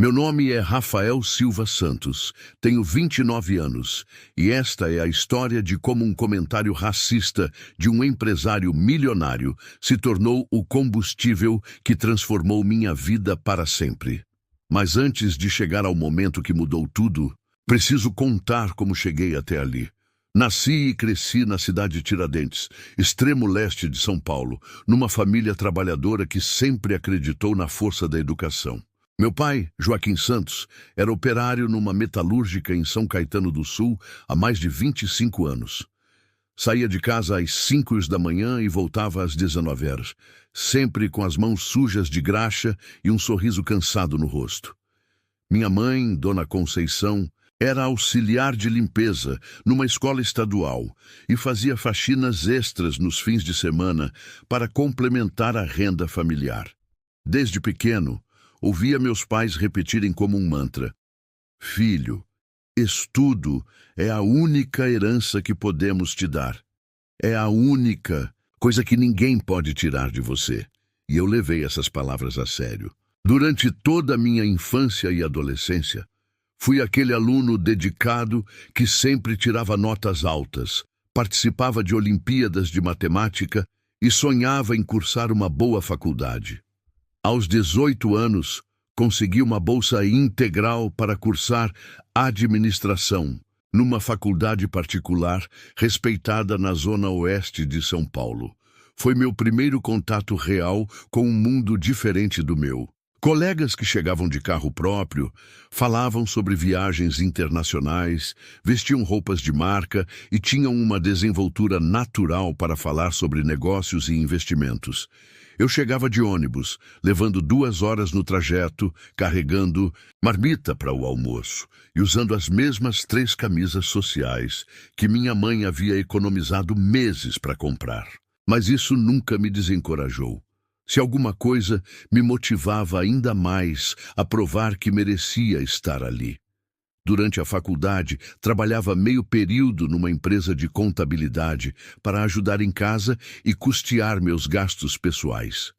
Meu nome é Rafael Silva Santos, tenho 29 anos e esta é a história de como um comentário racista de um empresário milionário se tornou o combustível que transformou minha vida para sempre. Mas antes de chegar ao momento que mudou tudo, preciso contar como cheguei até ali. Nasci e cresci na cidade de Tiradentes, extremo leste de São Paulo, numa família trabalhadora que sempre acreditou na força da educação. Meu pai, Joaquim Santos, era operário numa metalúrgica em São Caetano do Sul há mais de 25 anos. Saía de casa às 5 da manhã e voltava às 19 horas, sempre com as mãos sujas de graxa e um sorriso cansado no rosto. Minha mãe, Dona Conceição, era auxiliar de limpeza numa escola estadual e fazia faxinas extras nos fins de semana para complementar a renda familiar. Desde pequeno, ouvia meus pais repetirem como um mantra: "Filho, estudo é a única herança que podemos te dar. É a única coisa que ninguém pode tirar de você." E eu levei essas palavras a sério. Durante toda a minha infância e adolescência, fui aquele aluno dedicado que sempre tirava notas altas, participava de Olimpíadas de Matemática e sonhava em cursar uma boa faculdade. Aos 18 anos, consegui uma bolsa integral para cursar administração, numa faculdade particular respeitada na zona oeste de São Paulo. Foi meu primeiro contato real com um mundo diferente do meu. Colegas que chegavam de carro próprio falavam sobre viagens internacionais, vestiam roupas de marca e tinham uma desenvoltura natural para falar sobre negócios e investimentos. Eu chegava de ônibus, levando 2 horas no trajeto, carregando marmita para o almoço e usando as mesmas 3 camisas sociais que minha mãe havia economizado meses para comprar. Mas isso nunca me desencorajou. Se alguma coisa me motivava ainda mais a provar que merecia estar ali. Durante a faculdade, trabalhava meio período numa empresa de contabilidade para ajudar em casa e custear meus gastos pessoais.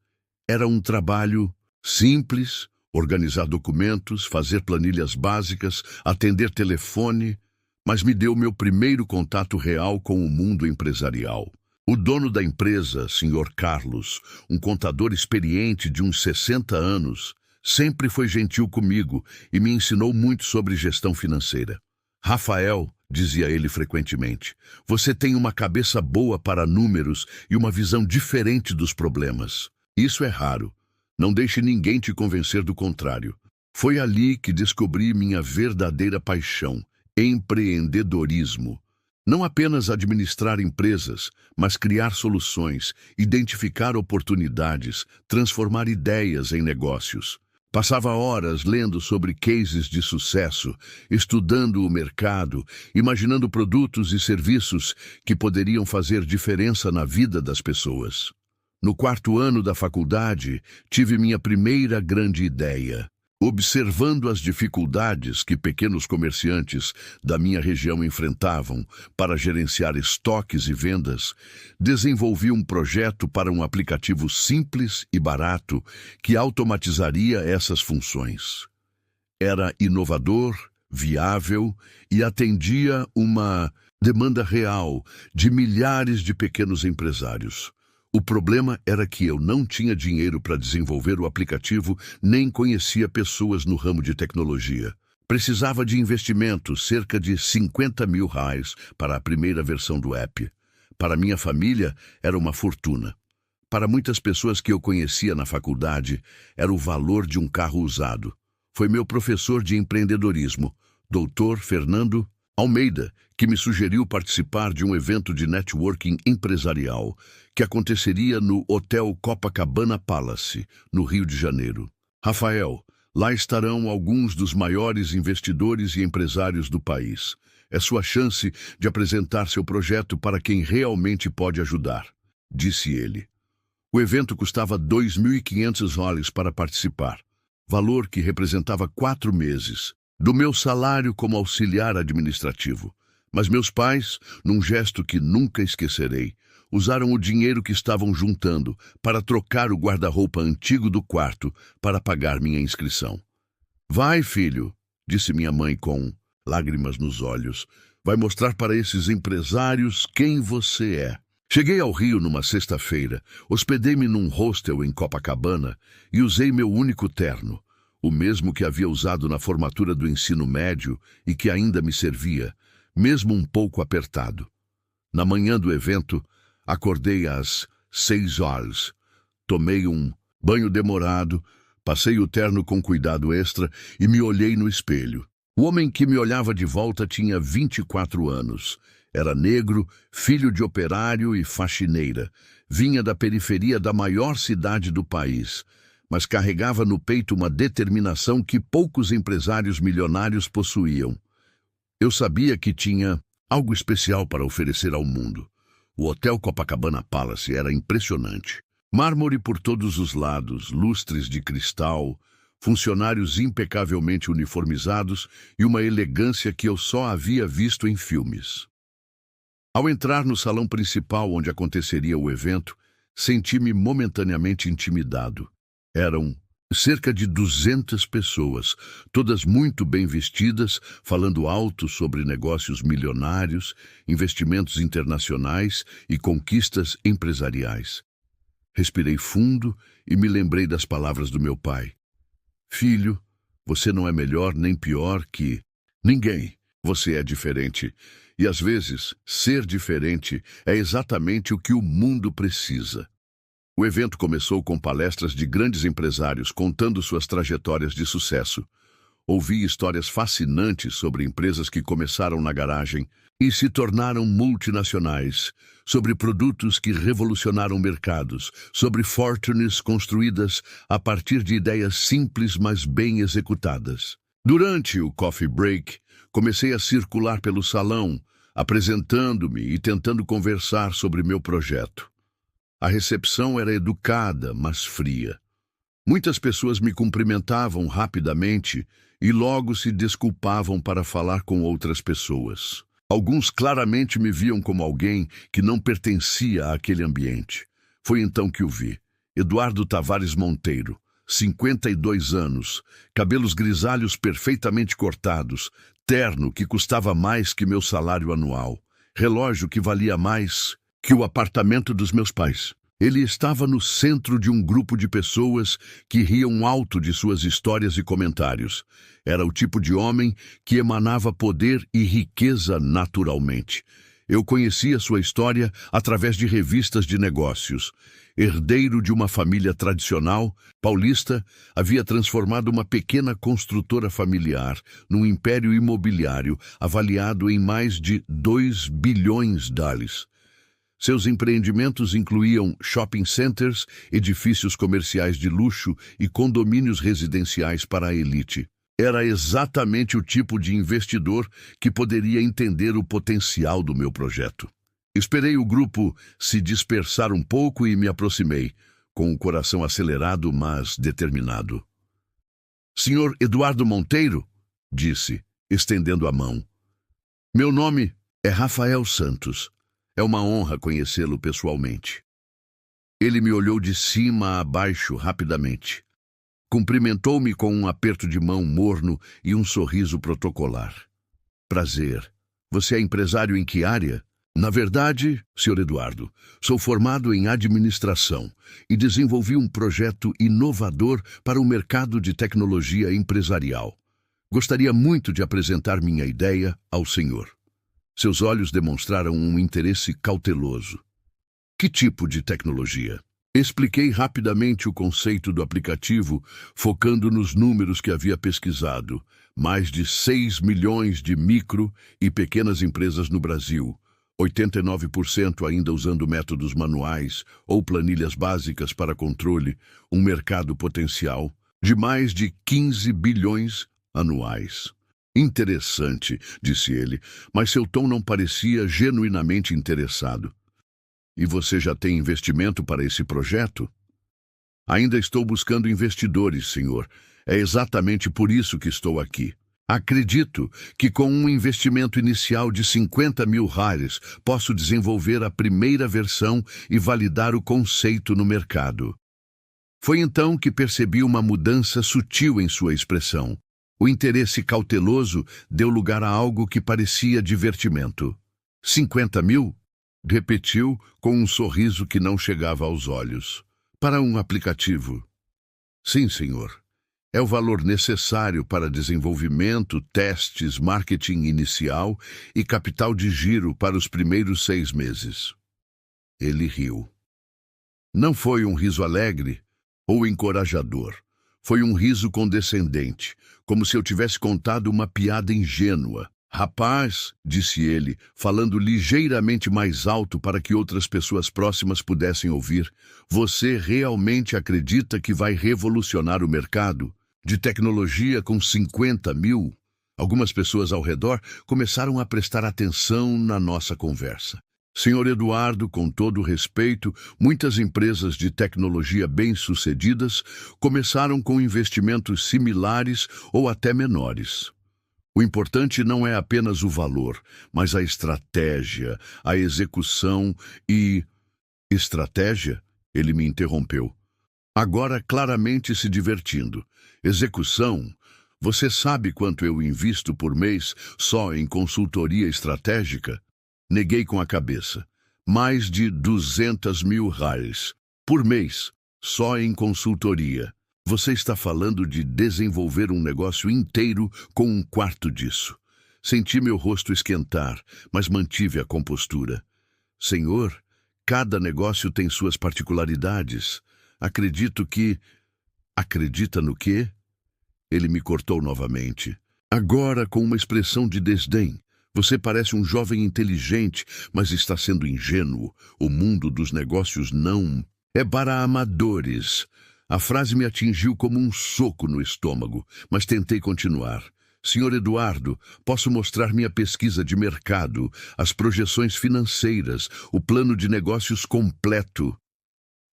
Era um trabalho simples, organizar documentos, fazer planilhas básicas, atender telefone, mas me deu meu primeiro contato real com o mundo empresarial. O dono da empresa, Sr. Carlos, um contador experiente de uns 60 anos, sempre foi gentil comigo e me ensinou muito sobre gestão financeira. "Rafael", dizia ele frequentemente, "você tem uma cabeça boa para números e uma visão diferente dos problemas. Isso é raro. Não deixe ninguém te convencer do contrário." Foi ali que descobri minha verdadeira paixão, empreendedorismo. Não apenas administrar empresas, mas criar soluções, identificar oportunidades, transformar ideias em negócios. Passava horas lendo sobre cases de sucesso, estudando o mercado, imaginando produtos e serviços que poderiam fazer diferença na vida das pessoas. No 4º ano da faculdade, tive minha primeira grande ideia. Observando as dificuldades que pequenos comerciantes da minha região enfrentavam para gerenciar estoques e vendas, desenvolvi um projeto para um aplicativo simples e barato que automatizaria essas funções. Era inovador, viável e atendia uma demanda real de milhares de pequenos empresários. O problema era que eu não tinha dinheiro para desenvolver o aplicativo, nem conhecia pessoas no ramo de tecnologia. Precisava de investimento, cerca de R$ 50 mil para a primeira versão do app. Para minha família, era uma fortuna. Para muitas pessoas que eu conhecia na faculdade, era o valor de um carro usado. Foi meu professor de empreendedorismo, Dr. Fernando Almeida, que me sugeriu participar de um evento de networking empresarial que aconteceria no Hotel Copacabana Palace, no Rio de Janeiro. "Rafael, lá estarão alguns dos maiores investidores e empresários do país. É sua chance de apresentar seu projeto para quem realmente pode ajudar", disse ele. O evento custava $2.500 para participar, valor que representava 4 meses do meu salário como auxiliar administrativo. Mas meus pais, num gesto que nunca esquecerei, usaram o dinheiro que estavam juntando para trocar o guarda-roupa antigo do quarto para pagar minha inscrição. Vai, filho, disse minha mãe com lágrimas nos olhos. Vai mostrar para esses empresários quem você é. Cheguei ao Rio numa sexta-feira, hospedei-me num hostel em Copacabana e usei meu único terno, o mesmo que havia usado na formatura do ensino médio e que ainda me servia, mesmo um pouco apertado. Na manhã do evento, acordei às 6 horas. Tomei um banho demorado, passei o terno com cuidado extra e me olhei no espelho. O homem que me olhava de volta tinha 24 anos. Era negro, filho de operário e faxineira. Vinha da periferia da maior cidade do país, mas carregava no peito uma determinação que poucos empresários milionários possuíam. Eu sabia que tinha algo especial para oferecer ao mundo. O Hotel Copacabana Palace era impressionante. Mármore por todos os lados, lustres de cristal, funcionários impecavelmente uniformizados e uma elegância que eu só havia visto em filmes. Ao entrar no salão principal onde aconteceria o evento, senti-me momentaneamente intimidado. Eram cerca de 200 pessoas, todas muito bem vestidas, falando alto sobre negócios milionários, investimentos internacionais e conquistas empresariais. Respirei fundo e me lembrei das palavras do meu pai. Filho, você não é melhor nem pior que ninguém. Você é diferente. E às vezes, ser diferente é exatamente o que o mundo precisa. O evento começou com palestras de grandes empresários contando suas trajetórias de sucesso. Ouvi histórias fascinantes sobre empresas que começaram na garagem e se tornaram multinacionais, sobre produtos que revolucionaram mercados, sobre fortunes construídas a partir de ideias simples, mas bem executadas. Durante o coffee break, comecei a circular pelo salão, apresentando-me e tentando conversar sobre meu projeto. A recepção era educada, mas fria. Muitas pessoas me cumprimentavam rapidamente e logo se desculpavam para falar com outras pessoas. Alguns claramente me viam como alguém que não pertencia àquele ambiente. Foi então que o vi. Eduardo Tavares Monteiro, 52 anos, cabelos grisalhos perfeitamente cortados, terno que custava mais que meu salário anual, relógio que valia mais que o apartamento dos meus pais. Ele estava no centro de um grupo de pessoas que riam alto de suas histórias e comentários. Era o tipo de homem que emanava poder e riqueza naturalmente. Eu conhecia sua história através de revistas de negócios. Herdeiro de uma família tradicional, paulista, havia transformado uma pequena construtora familiar num império imobiliário avaliado em mais de 2 bilhões de dólares. Seus empreendimentos incluíam shopping centers, edifícios comerciais de luxo e condomínios residenciais para a elite. Era exatamente o tipo de investidor que poderia entender o potencial do meu projeto. Esperei o grupo se dispersar um pouco e me aproximei, com o coração acelerado, mas determinado. Senhor Eduardo Monteiro, disse, estendendo a mão. Meu nome é Rafael Santos. É uma honra conhecê-lo pessoalmente. Ele me olhou de cima a baixo rapidamente. Cumprimentou-me com um aperto de mão morno e um sorriso protocolar. Prazer. Você é empresário em que área? Na verdade, Sr. Eduardo, sou formado em administração e desenvolvi um projeto inovador para o mercado de tecnologia empresarial. Gostaria muito de apresentar minha ideia ao senhor. Seus olhos demonstraram um interesse cauteloso. Que tipo de tecnologia? Expliquei rapidamente o conceito do aplicativo, focando nos números que havia pesquisado. Mais de 6 milhões de micro e pequenas empresas no Brasil, 89% ainda usando métodos manuais ou planilhas básicas para controle, um mercado potencial de mais de 15 bilhões anuais. Interessante, disse ele, mas seu tom não parecia genuinamente interessado. E você já tem investimento para esse projeto? Ainda estou buscando investidores, senhor. É exatamente por isso que estou aqui. Acredito que com um investimento inicial de 50 mil reais posso desenvolver a primeira versão e validar o conceito no mercado. Foi então que percebi uma mudança sutil em sua expressão. O interesse cauteloso deu lugar a algo que parecia divertimento. 50.000? Repetiu com um sorriso que não chegava aos olhos. Para um aplicativo. Sim, senhor. É o valor necessário para desenvolvimento, testes, marketing inicial e capital de giro para os primeiros 6 meses. Ele riu. Não foi um riso alegre ou encorajador. Foi um riso condescendente, como se eu tivesse contado uma piada ingênua. Rapaz, disse ele, falando ligeiramente mais alto para que outras pessoas próximas pudessem ouvir, você realmente acredita que vai revolucionar o mercado de tecnologia com 50.000? Algumas pessoas ao redor começaram a prestar atenção na nossa conversa. Senhor Eduardo, com todo respeito, muitas empresas de tecnologia bem-sucedidas começaram com investimentos similares ou até menores. O importante não é apenas o valor, mas a estratégia, a execução e... Estratégia? Ele me interrompeu. Agora claramente se divertindo. Execução? Você sabe quanto eu invisto por mês só em consultoria estratégica? Neguei com a cabeça. Mais de 200.000 reais por mês, só em consultoria. Você está falando de desenvolver um negócio inteiro com um quarto disso. Senti meu rosto esquentar, mas mantive a compostura. Senhor, cada negócio tem suas particularidades. Acredito que... Acredita no quê? Ele me cortou novamente. Agora com uma expressão de desdém. Você parece um jovem inteligente, mas está sendo ingênuo. O mundo dos negócios não é para amadores. A frase me atingiu como um soco no estômago, mas tentei continuar. Senhor Eduardo, posso mostrar minha pesquisa de mercado, as projeções financeiras, o plano de negócios completo.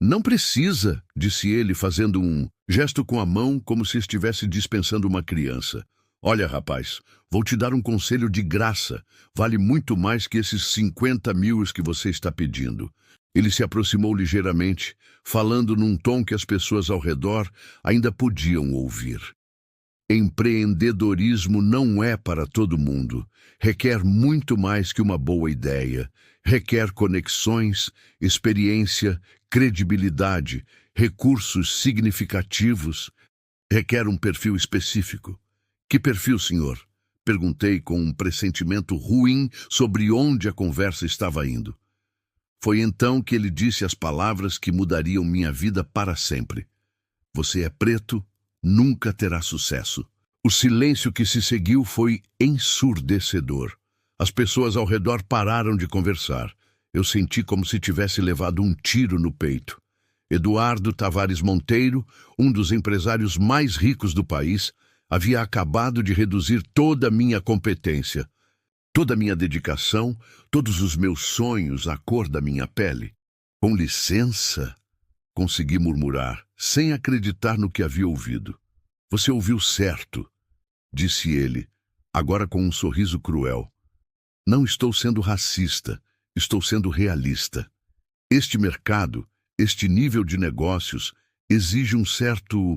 Não precisa, disse ele, fazendo um gesto com a mão como se estivesse dispensando uma criança. Olha, rapaz, vou te dar um conselho de graça. Vale muito mais que esses 50.000 que você está pedindo. Ele se aproximou ligeiramente, falando num tom que as pessoas ao redor ainda podiam ouvir. Empreendedorismo não é para todo mundo. Requer muito mais que uma boa ideia. Requer conexões, experiência, credibilidade, recursos significativos. Requer um perfil específico. Que perfil, senhor? Perguntei com um pressentimento ruim sobre onde a conversa estava indo. Foi então que ele disse as palavras que mudariam minha vida para sempre. Você é preto, nunca terá sucesso. O silêncio que se seguiu foi ensurdecedor. As pessoas ao redor pararam de conversar. Eu senti como se tivesse levado um tiro no peito. Eduardo Tavares Monteiro, um dos empresários mais ricos do país, havia acabado de reduzir toda a minha competência, toda a minha dedicação, todos os meus sonhos à cor da minha pele. Com licença, consegui murmurar, sem acreditar no que havia ouvido. Você ouviu certo, disse ele, agora com um sorriso cruel. Não estou sendo racista, estou sendo realista. Este mercado, este nível de negócios, exige um certo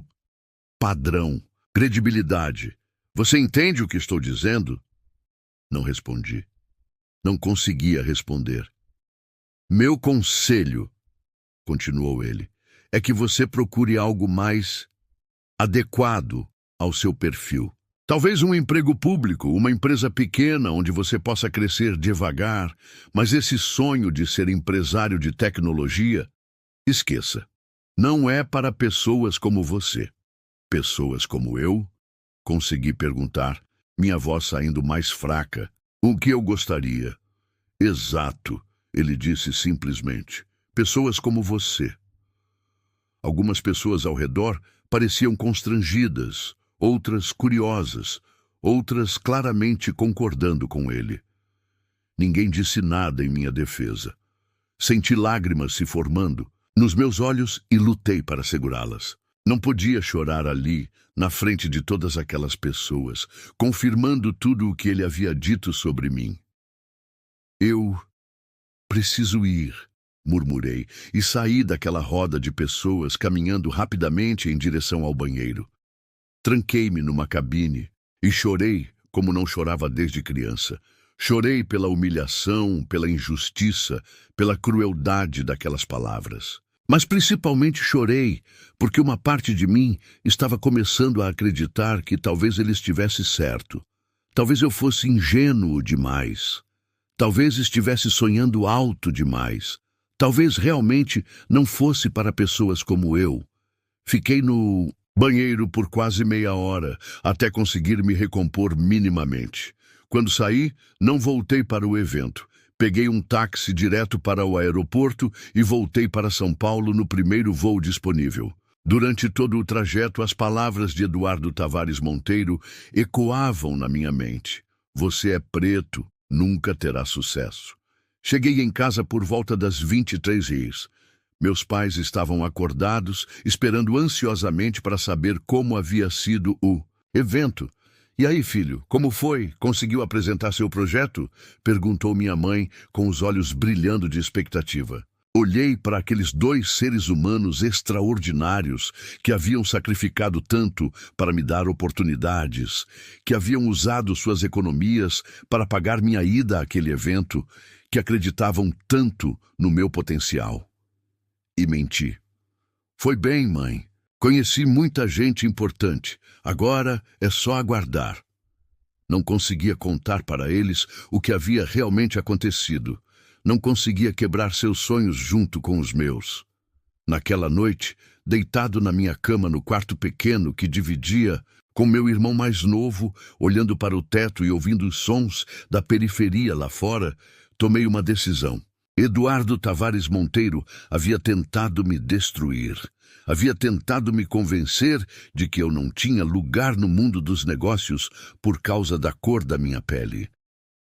padrão. Credibilidade. Você entende o que estou dizendo? Não respondi. Não conseguia responder. Meu conselho, continuou ele, é que você procure algo mais adequado ao seu perfil. Talvez um emprego público, uma empresa pequena onde você possa crescer devagar, mas esse sonho de ser empresário de tecnologia, esqueça. Não é para pessoas como você. Pessoas como eu? Consegui perguntar, minha voz saindo mais fraca. O que eu gostaria? Exato, ele disse simplesmente. Pessoas como você. Algumas pessoas ao redor pareciam constrangidas, outras curiosas, outras claramente concordando com ele. Ninguém disse nada em minha defesa. Senti lágrimas se formando nos meus olhos e lutei para segurá-las. Não podia chorar ali, na frente de todas aquelas pessoas, confirmando tudo o que ele havia dito sobre mim. Eu preciso ir, murmurei, e saí daquela roda de pessoas caminhando rapidamente em direção ao banheiro. Tranquei-me numa cabine, E chorei como não chorava desde criança. Chorei pela humilhação, pela injustiça, pela crueldade daquelas palavras. Mas principalmente chorei porque uma parte de mim estava começando a acreditar que talvez ele estivesse certo. Talvez eu fosse ingênuo demais. Talvez estivesse sonhando alto demais. Talvez realmente não fosse para pessoas como eu. Fiquei no banheiro por quase meia hora, até conseguir me recompor minimamente. Quando saí, não voltei para o evento. Peguei um táxi direto para o aeroporto e voltei para São Paulo no primeiro voo disponível. Durante todo o trajeto, as palavras de Eduardo Tavares Monteiro ecoavam na minha mente. Você é preto, nunca terá sucesso. Cheguei em casa por volta das 23h. Meus pais estavam acordados, esperando ansiosamente para saber como havia sido o evento. E aí, filho, como foi? Conseguiu apresentar seu projeto? Perguntou minha mãe, com os olhos brilhando de expectativa. Olhei para aqueles dois seres humanos extraordinários que haviam sacrificado tanto para me dar oportunidades, que haviam usado suas economias para pagar minha ida àquele evento, que acreditavam tanto no meu potencial. E menti. Foi bem, mãe. Conheci muita gente importante. Agora é só aguardar. Não conseguia contar para eles o que havia realmente acontecido. Não conseguia quebrar seus sonhos junto com os meus. Naquela noite, deitado na minha cama no quarto pequeno que dividia com meu irmão mais novo, olhando para o teto e ouvindo os sons da periferia lá fora, tomei uma decisão. Eduardo Tavares Monteiro havia tentado me destruir. Havia tentado me convencer de que eu não tinha lugar no mundo dos negócios por causa da cor da minha pele.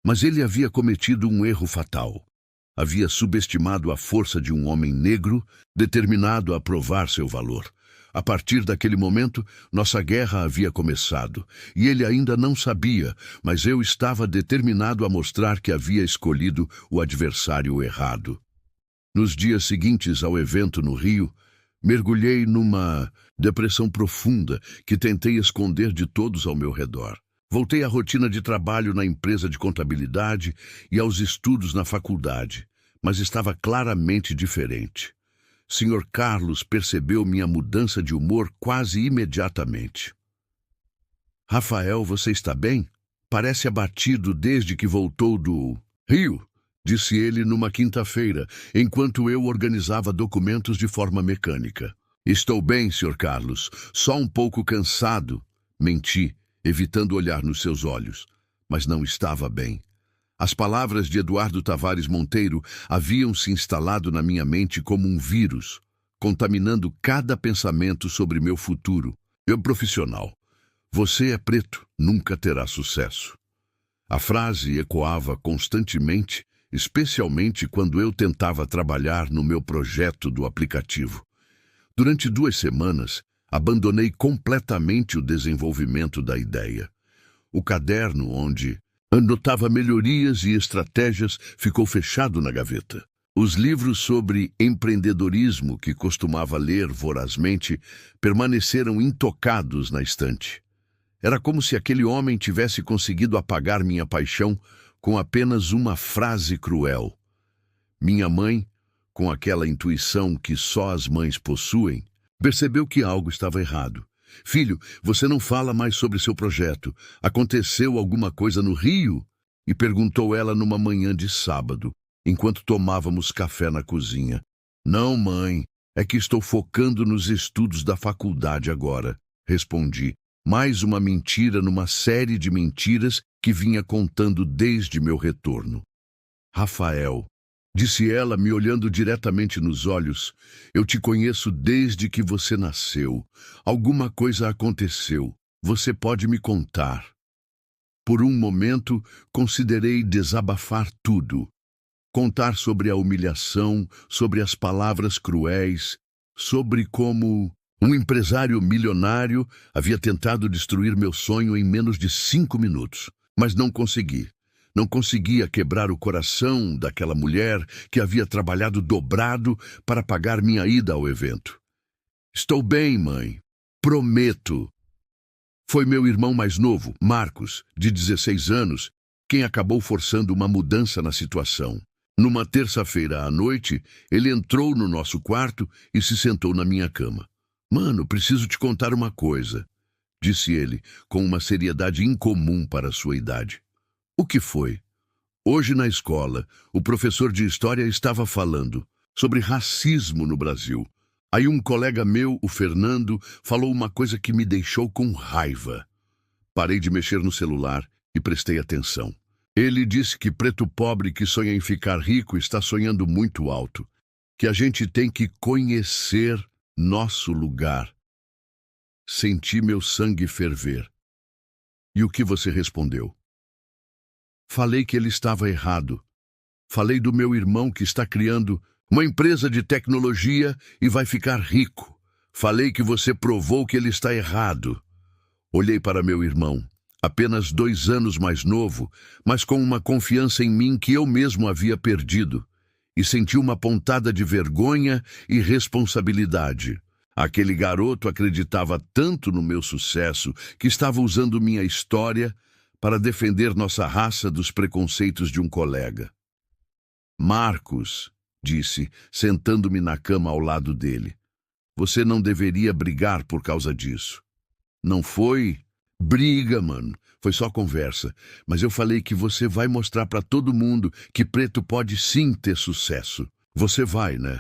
Mas ele havia cometido um erro fatal. Havia subestimado a força de um homem negro determinado a provar seu valor. A partir daquele momento, nossa guerra havia começado, e ele ainda não sabia, mas eu estava determinado a mostrar que havia escolhido o adversário errado. Nos dias seguintes ao evento no Rio, mergulhei numa depressão profunda que tentei esconder de todos ao meu redor. Voltei à rotina de trabalho na empresa de contabilidade e aos estudos na faculdade, mas estava claramente diferente. Sr. Carlos percebeu minha mudança de humor quase imediatamente. Rafael, você está bem? Parece abatido desde que voltou do Rio, disse ele numa quinta-feira, enquanto eu organizava documentos de forma mecânica. Estou bem, Sr. Carlos, só um pouco cansado. Menti, evitando olhar nos seus olhos, mas não estava bem. As palavras de Eduardo Tavares Monteiro haviam se instalado na minha mente como um vírus, contaminando cada pensamento sobre meu futuro. Eu profissional. Você é preto, nunca terá sucesso. A frase ecoava constantemente, especialmente quando eu tentava trabalhar no meu projeto do aplicativo. Durante 2 semanas, abandonei completamente o desenvolvimento da ideia. O caderno onde anotava melhorias e estratégias ficou fechado na gaveta. Os livros sobre empreendedorismo que costumava ler vorazmente permaneceram intocados na estante. Era como se aquele homem tivesse conseguido apagar minha paixão com apenas uma frase cruel. Minha mãe, com aquela intuição que só as mães possuem, percebeu que algo estava errado. Filho, você não fala mais sobre seu projeto. Aconteceu alguma coisa no Rio? E perguntou ela numa manhã de sábado, enquanto tomávamos café na cozinha. Não, mãe, é que estou focando nos estudos da faculdade agora, respondi. Mais uma mentira numa série de mentiras que vinha contando desde meu retorno. Rafael, disse ela, me olhando diretamente nos olhos, eu te conheço desde que você nasceu. Alguma coisa aconteceu. Você pode me contar. Por um momento, considerei desabafar tudo. Contar sobre a humilhação, sobre as palavras cruéis, sobre como um empresário milionário havia tentado destruir meu sonho em menos de 5 minutos, mas não consegui. Não conseguia quebrar o coração daquela mulher que havia trabalhado dobrado para pagar minha ida ao evento. Estou bem, mãe. Prometo. Foi meu irmão mais novo, Marcos, de 16 anos, quem acabou forçando uma mudança na situação. Numa terça-feira à noite, ele entrou no nosso quarto e se sentou na minha cama. "Mano, preciso te contar uma coisa", disse ele, com uma seriedade incomum para sua idade. "O que foi?" "Hoje na escola, o professor de história estava falando sobre racismo no Brasil. Aí um colega meu, o Fernando, falou uma coisa que me deixou com raiva." Parei de mexer no celular e prestei atenção. Ele disse que preto pobre que sonha em ficar rico está sonhando muito alto, que a gente tem que conhecer nosso lugar. Senti meu sangue ferver. "E o que você respondeu?" "Falei que ele estava errado. Falei do meu irmão que está criando uma empresa de tecnologia e vai ficar rico. Falei que você provou que ele está errado." Olhei para meu irmão, apenas 2 anos mais novo, mas com uma confiança em mim que eu mesmo havia perdido, e senti uma pontada de vergonha e responsabilidade. Aquele garoto acreditava tanto no meu sucesso que estava usando minha história para defender nossa raça dos preconceitos de um colega. "Marcos", disse, sentando-me na cama ao lado dele, "você não deveria brigar por causa disso." "Não foi briga, mano. Foi só conversa. Mas eu falei que você vai mostrar para todo mundo que preto pode sim ter sucesso. Você vai, né?"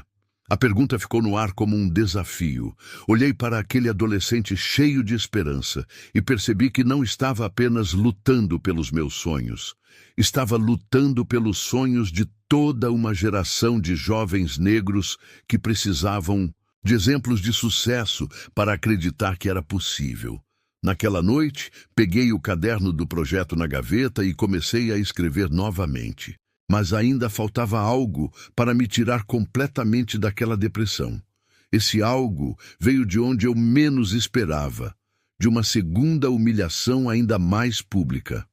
A pergunta ficou no ar como um desafio. Olhei para aquele adolescente cheio de esperança e percebi que não estava apenas lutando pelos meus sonhos. Estava lutando pelos sonhos de toda uma geração de jovens negros que precisavam de exemplos de sucesso para acreditar que era possível. Naquela noite, peguei o caderno do projeto na gaveta e comecei a escrever novamente. Mas ainda faltava algo para me tirar completamente daquela depressão. Esse algo veio de onde eu menos esperava, de uma segunda humilhação ainda mais pública.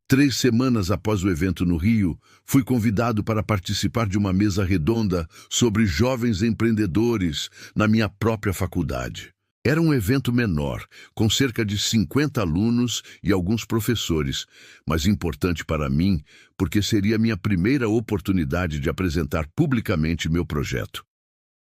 3 semanas após o evento no Rio, fui convidado para participar de uma mesa redonda sobre jovens empreendedores na minha própria faculdade. Era um evento menor, com cerca de 50 alunos e alguns professores, mas importante para mim porque seria minha primeira oportunidade de apresentar publicamente meu projeto.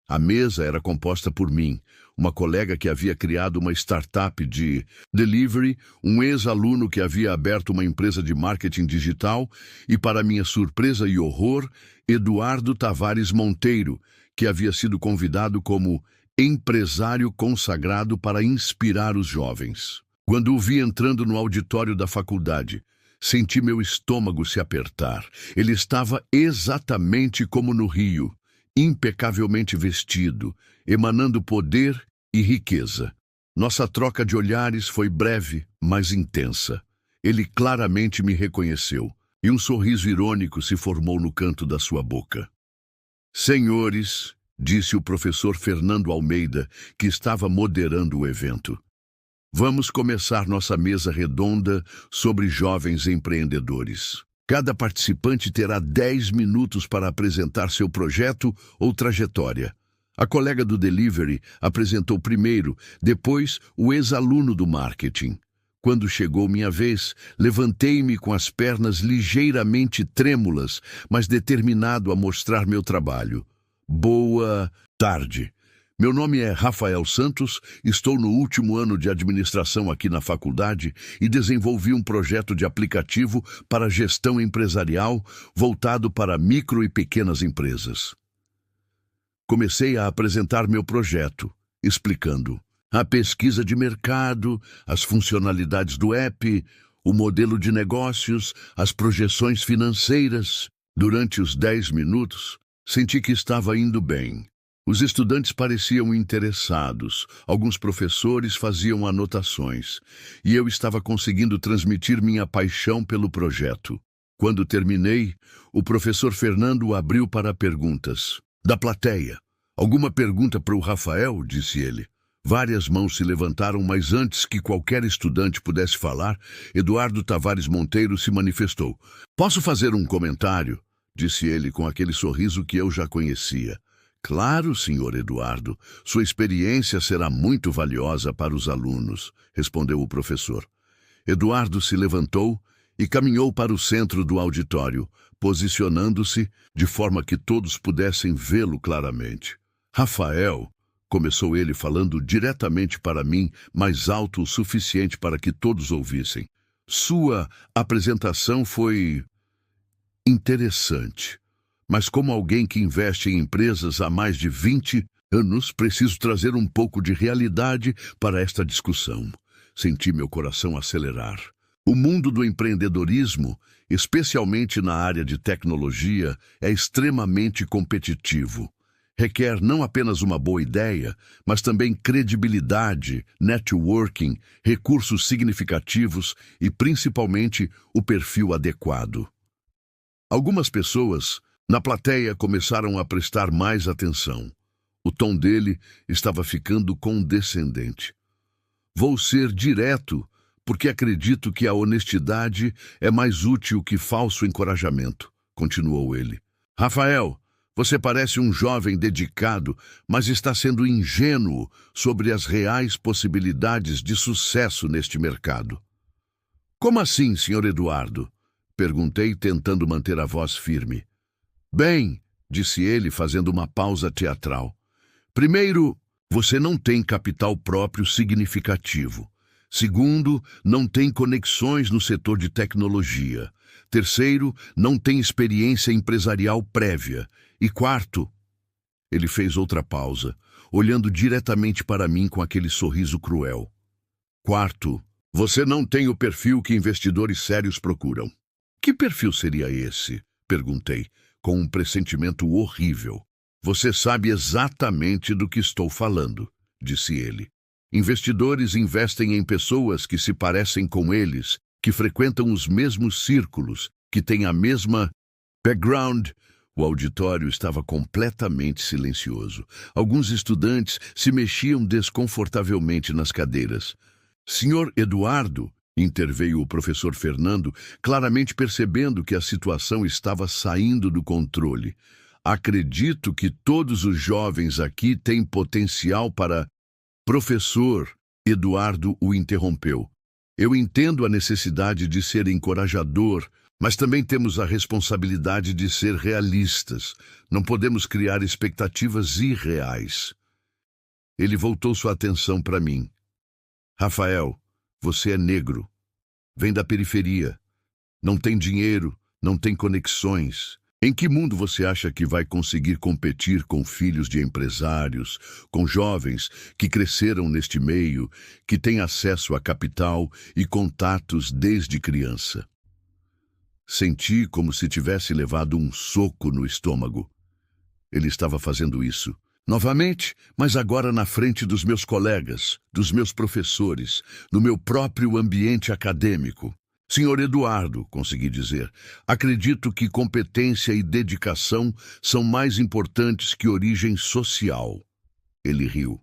A mesa era composta por mim, uma colega que havia criado uma startup de delivery, um ex-aluno que havia aberto uma empresa de marketing digital e, para minha surpresa e horror, Eduardo Tavares Monteiro, que havia sido convidado como empresário consagrado para inspirar os jovens. Quando o vi entrando no auditório da faculdade, senti meu estômago se apertar. Ele estava exatamente como no Rio, impecavelmente vestido, emanando poder e riqueza. Nossa troca de olhares foi breve, mas intensa. Ele claramente me reconheceu, e um sorriso irônico se formou no canto da sua boca. "Senhores", disse o professor Fernando Almeida, que estava moderando o evento, "vamos começar nossa mesa redonda sobre jovens empreendedores. Cada participante terá 10 minutos para apresentar seu projeto ou trajetória. A colega do delivery apresentou primeiro, depois o ex-aluno do marketing. Quando chegou minha vez, levantei-me com as pernas ligeiramente trêmulas, mas determinado a mostrar meu trabalho. "Boa tarde. Meu nome é Rafael Santos, estou no último ano de administração aqui na faculdade e desenvolvi um projeto de aplicativo para gestão empresarial voltado para micro e pequenas empresas." Comecei a apresentar meu projeto, explicando a pesquisa de mercado, as funcionalidades do app, o modelo de negócios, as projeções financeiras. Durante os 10 minutos, senti que estava indo bem. Os estudantes pareciam interessados, alguns professores faziam anotações, e eu estava conseguindo transmitir minha paixão pelo projeto. Quando terminei, o professor Fernando abriu para perguntas. Da plateia. "Alguma pergunta para o Rafael?", disse ele. Várias mãos se levantaram, mas antes que qualquer estudante pudesse falar, Eduardo Tavares Monteiro se manifestou. "Posso fazer um comentário?", disse ele com aquele sorriso que eu já conhecia. Claro, senhor Eduardo, sua experiência será muito valiosa para os alunos, respondeu o professor. Eduardo se levantou e caminhou para o centro do auditório, posicionando-se de forma que todos pudessem vê-lo claramente. Rafael, começou ele falando diretamente para mim, mais alto o suficiente para que todos ouvissem. Sua apresentação foi interessante, mas como alguém que investe em empresas há mais de 20 anos, preciso trazer um pouco de realidade para esta discussão. Senti meu coração acelerar. O mundo do empreendedorismo, especialmente na área de tecnologia, é extremamente competitivo. Requer não apenas uma boa ideia, mas também credibilidade, networking, recursos significativos e, principalmente, o perfil adequado. Algumas pessoas na plateia começaram a prestar mais atenção. O tom dele estava ficando condescendente. Vou ser direto, porque acredito que a honestidade é mais útil que falso encorajamento, continuou ele. Rafael, você parece um jovem dedicado, mas está sendo ingênuo sobre as reais possibilidades de sucesso neste mercado. Como assim, senhor Eduardo? Perguntei, tentando manter a voz firme. Bem, disse ele, fazendo uma pausa teatral. Primeiro, você não tem capital próprio significativo. Segundo, não tem conexões no setor de tecnologia. Terceiro, não tem experiência empresarial prévia. E quarto, ele fez outra pausa, olhando diretamente para mim com aquele sorriso cruel. Quarto, você não tem o perfil que investidores sérios procuram. Que perfil seria esse? Perguntei, com um pressentimento horrível. Você sabe exatamente do que estou falando, disse ele. Investidores investem em pessoas que se parecem com eles, que frequentam os mesmos círculos, que têm a mesma background. O auditório estava completamente silencioso. Alguns estudantes se mexiam desconfortavelmente nas cadeiras. Senhor Eduardo, interveio o professor Fernando, claramente percebendo que a situação estava saindo do controle. Acredito que todos os jovens aqui têm potencial para... Professor, Eduardo o interrompeu. Eu entendo a necessidade de ser encorajador, mas também temos a responsabilidade de ser realistas. Não podemos criar expectativas irreais. Ele voltou sua atenção para mim. Rafael, você é negro. Vem da periferia. Não tem dinheiro, não tem conexões. Em que mundo você acha que vai conseguir competir com filhos de empresários, com jovens que cresceram neste meio, que têm acesso a capital e contatos desde criança? Senti como se tivesse levado um soco no estômago. Ele estava fazendo isso novamente, mas agora na frente dos meus colegas, dos meus professores, no meu próprio ambiente acadêmico. Senhor Eduardo, consegui dizer, acredito que competência e dedicação são mais importantes que origem social. Ele riu.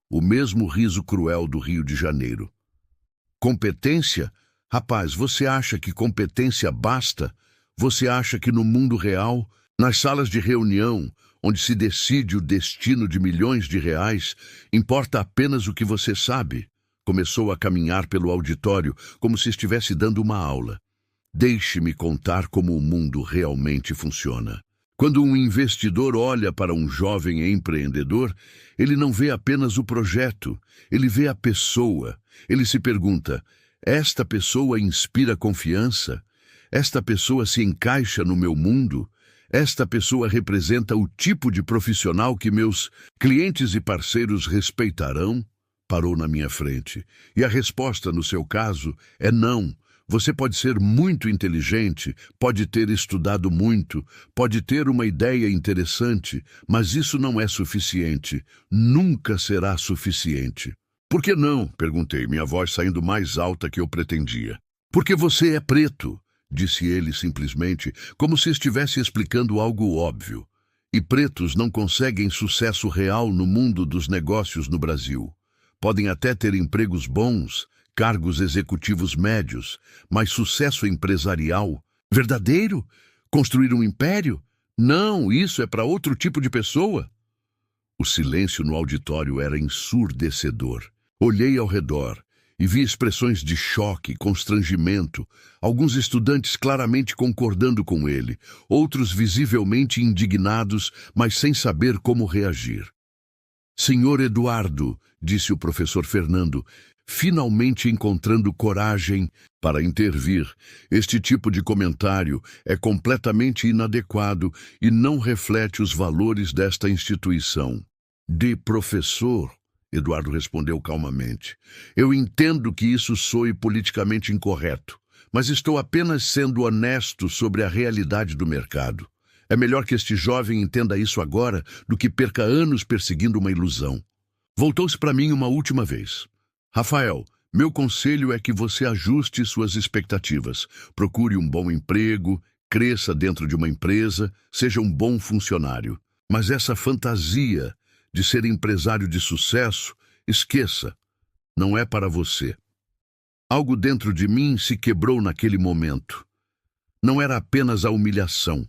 O mesmo riso cruel do Rio de Janeiro. Competência? Rapaz, você acha que competência basta? Você acha que no mundo real, nas salas de reunião, onde se decide o destino de milhões de reais, importa apenas o que você sabe? Começou a caminhar pelo auditório como se estivesse dando uma aula. Deixe-me contar como o mundo realmente funciona. Quando um investidor olha para um jovem empreendedor, ele não vê apenas o projeto, ele vê a pessoa. Ele se pergunta, esta pessoa inspira confiança? Esta pessoa se encaixa no meu mundo? Esta pessoa representa o tipo de profissional que meus clientes e parceiros respeitarão? Parou na minha frente. E a resposta, no seu caso, é não. Você pode ser muito inteligente, pode ter estudado muito, pode ter uma ideia interessante, mas isso não é suficiente. Nunca será suficiente. Por que não? Perguntei, minha voz saindo mais alta que eu pretendia. Porque você é preto, disse ele simplesmente, como se estivesse explicando algo óbvio. E pretos não conseguem sucesso real no mundo dos negócios no Brasil. Podem até ter empregos bons, cargos executivos médios, mas sucesso empresarial verdadeiro? Construir um império? Não, isso é para outro tipo de pessoa. O silêncio no auditório era ensurdecedor. Olhei ao redor e vi expressões de choque, constrangimento, alguns estudantes claramente concordando com ele, outros visivelmente indignados, mas sem saber como reagir. Senhor Eduardo, disse o professor Fernando, finalmente encontrando coragem para intervir. Este tipo de comentário é completamente inadequado e não reflete os valores desta instituição. De professor, Eduardo respondeu calmamente, eu entendo que isso soe politicamente incorreto, mas estou apenas sendo honesto sobre a realidade do mercado. É melhor que este jovem entenda isso agora do que perca anos perseguindo uma ilusão. Voltou-se para mim uma última vez. Rafael, meu conselho é que você ajuste suas expectativas. Procure um bom emprego, cresça dentro de uma empresa, seja um bom funcionário. Mas essa fantasia de ser empresário de sucesso, esqueça. Não é para você. Algo dentro de mim se quebrou naquele momento. Não era apenas a humilhação.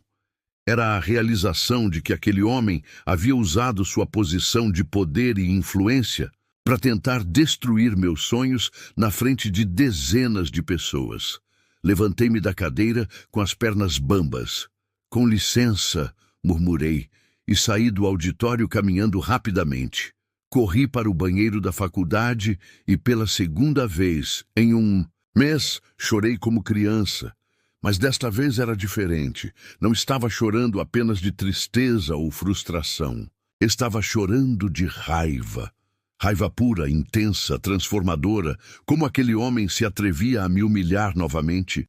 Era a realização de que aquele homem havia usado sua posição de poder e influência para tentar destruir meus sonhos na frente de dezenas de pessoas. Levantei-me da cadeira com as pernas bambas. Com licença, murmurei, e saí do auditório caminhando rapidamente. Corri para o banheiro da faculdade e, pela segunda vez em um mês, chorei como criança. Mas desta vez era diferente. Não estava chorando apenas de tristeza ou frustração. Estava chorando de raiva. Raiva pura, intensa, transformadora. Como aquele homem se atrevia a me humilhar novamente.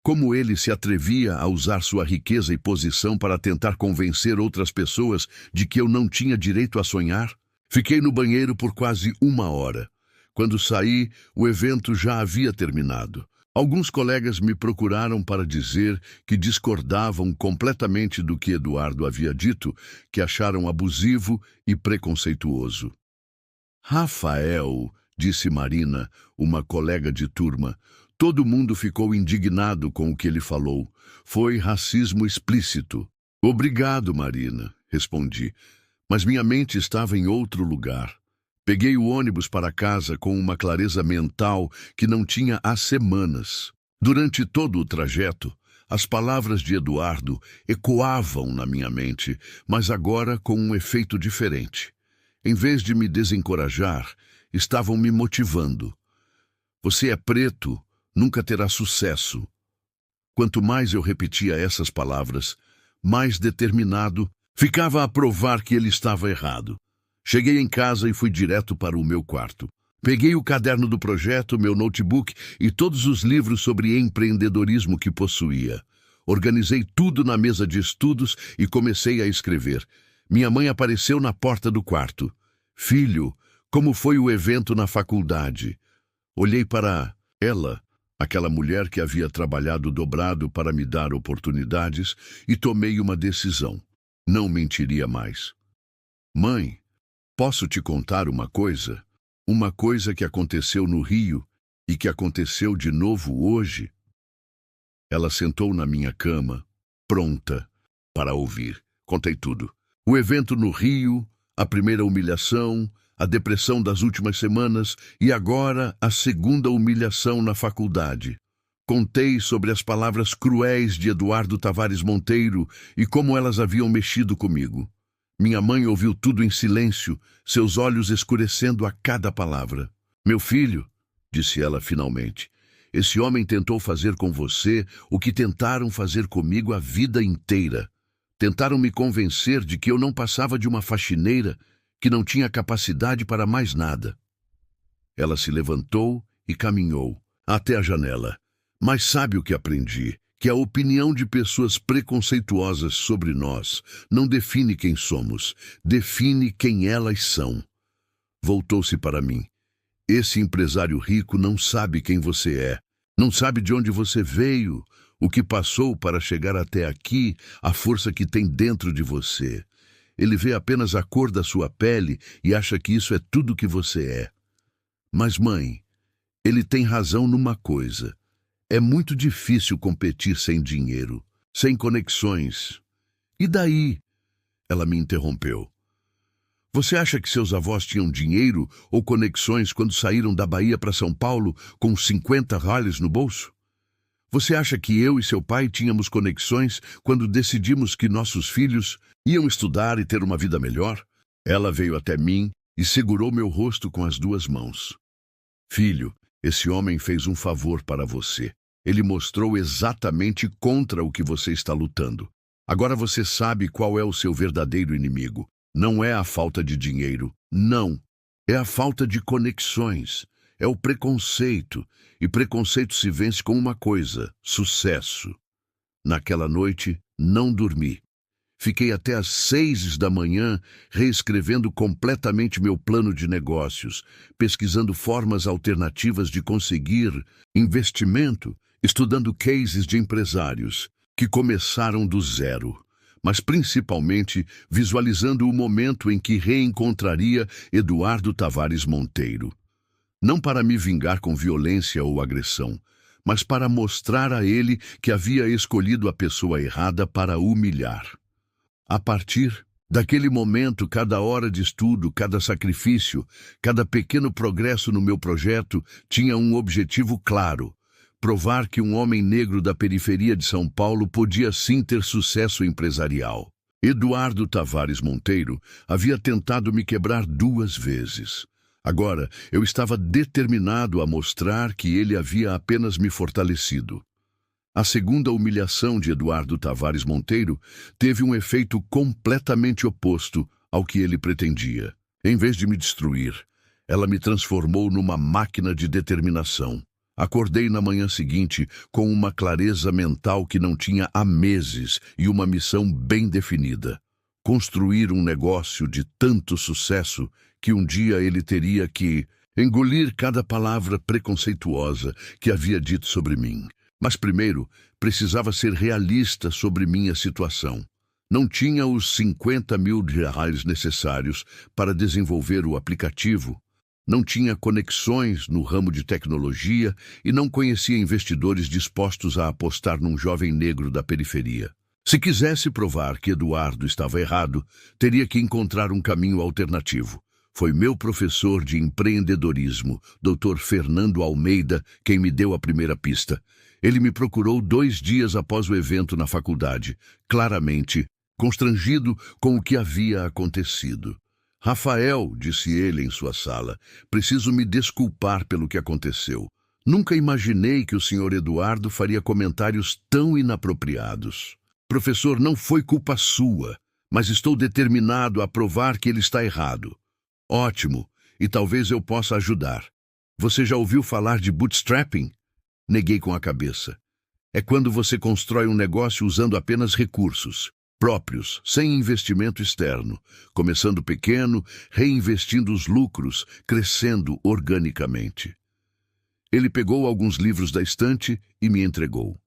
Como ele se atrevia a usar sua riqueza e posição para tentar convencer outras pessoas de que eu não tinha direito a sonhar. Fiquei no banheiro por quase 1 hora. Quando saí, o evento já havia terminado. Alguns colegas me procuraram para dizer que discordavam completamente do que Eduardo havia dito, que acharam abusivo e preconceituoso. Rafael, disse Marina, uma colega de turma, todo mundo ficou indignado com o que ele falou. Foi racismo explícito. Obrigado, Marina, respondi, mas minha mente estava em outro lugar. Peguei o ônibus para casa com uma clareza mental que não tinha há semanas. Durante todo o trajeto, as palavras de Eduardo ecoavam na minha mente, mas agora com um efeito diferente. Em vez de me desencorajar, estavam me motivando. Você é preto, nunca terá sucesso. Quanto mais eu repetia essas palavras, mais determinado ficava a provar que ele estava errado. Cheguei em casa e fui direto para o meu quarto. Peguei o caderno do projeto, meu notebook e todos os livros sobre empreendedorismo que possuía. Organizei tudo na mesa de estudos e comecei a escrever. Minha mãe apareceu na porta do quarto. Filho, como foi o evento na faculdade? Olhei para ela, aquela mulher que havia trabalhado dobrado para me dar oportunidades, e tomei uma decisão. Não mentiria mais. Mãe, posso te contar uma coisa? Uma coisa que aconteceu no Rio e que aconteceu de novo hoje? Ela sentou na minha cama, pronta para ouvir. Contei tudo. O evento no Rio, a primeira humilhação, a depressão das últimas semanas e agora a segunda humilhação na faculdade. Contei sobre as palavras cruéis de Eduardo Tavares Monteiro e como elas haviam mexido comigo. Minha mãe ouviu tudo em silêncio, seus olhos escurecendo a cada palavra. Meu filho, disse ela finalmente, esse homem tentou fazer com você o que tentaram fazer comigo a vida inteira. Tentaram me convencer de que eu não passava de uma faxineira, que não tinha capacidade para mais nada. Ela se levantou e caminhou até a janela. Mas sabe o que aprendi? Que a opinião de pessoas preconceituosas sobre nós não define quem somos, define quem elas são. Voltou-se para mim. Esse empresário rico não sabe quem você é, não sabe de onde você veio, o que passou para chegar até aqui, a força que tem dentro de você. Ele vê apenas a cor da sua pele e acha que isso é tudo que você é. Mas, mãe, ele tem razão numa coisa. É muito difícil competir sem dinheiro, sem conexões. E daí? Ela me interrompeu. Você acha que seus avós tinham dinheiro ou conexões quando saíram da Bahia para São Paulo com 50 rallies no bolso? Você acha que eu e seu pai tínhamos conexões quando decidimos que nossos filhos iam estudar e ter uma vida melhor? Ela veio até mim e segurou meu rosto com as duas mãos. Filho, esse homem fez um favor para você. Ele mostrou exatamente contra o que você está lutando. Agora você sabe qual é o seu verdadeiro inimigo. Não é a falta de dinheiro, não. É a falta de conexões. É o preconceito. E preconceito se vence com uma coisa: sucesso. Naquela noite, não dormi. Fiquei até às 6 da manhã reescrevendo completamente meu plano de negócios, pesquisando formas alternativas de conseguir investimento, estudando cases de empresários que começaram do zero, mas principalmente visualizando o momento em que reencontraria Eduardo Tavares Monteiro. Não para me vingar com violência ou agressão, mas para mostrar a ele que havia escolhido a pessoa errada para humilhar. A partir daquele momento, cada hora de estudo, cada sacrifício, cada pequeno progresso no meu projeto tinha um objetivo claro: provar que um homem negro da periferia de São Paulo podia sim ter sucesso empresarial. Eduardo Tavares Monteiro havia tentado me quebrar 2 vezes. Agora, eu estava determinado a mostrar que ele havia apenas me fortalecido. A segunda humilhação de Eduardo Tavares Monteiro teve um efeito completamente oposto ao que ele pretendia. Em vez de me destruir, ela me transformou numa máquina de determinação. Acordei na manhã seguinte com uma clareza mental que não tinha há meses e uma missão bem definida: construir um negócio de tanto sucesso que um dia ele teria que engolir cada palavra preconceituosa que havia dito sobre mim. Mas primeiro, precisava ser realista sobre minha situação. Não tinha os 50 mil reais necessários para desenvolver o aplicativo, não tinha conexões no ramo de tecnologia e não conhecia investidores dispostos a apostar num jovem negro da periferia. Se quisesse provar que Eduardo estava errado, teria que encontrar um caminho alternativo. Foi meu professor de empreendedorismo, Dr. Fernando Almeida, quem me deu a primeira pista. Ele me procurou 2 dias após o evento na faculdade, claramente constrangido com o que havia acontecido. Rafael, disse ele em sua sala, preciso me desculpar pelo que aconteceu. Nunca imaginei que o Sr. Eduardo faria comentários tão inapropriados. Professor, não foi culpa sua, mas estou determinado a provar que ele está errado. Ótimo, e talvez eu possa ajudar. Você já ouviu falar de bootstrapping? Neguei com a cabeça. É quando você constrói um negócio usando apenas recursos próprios, sem investimento externo, começando pequeno, reinvestindo os lucros, crescendo organicamente. Ele pegou alguns livros da estante e me entregou.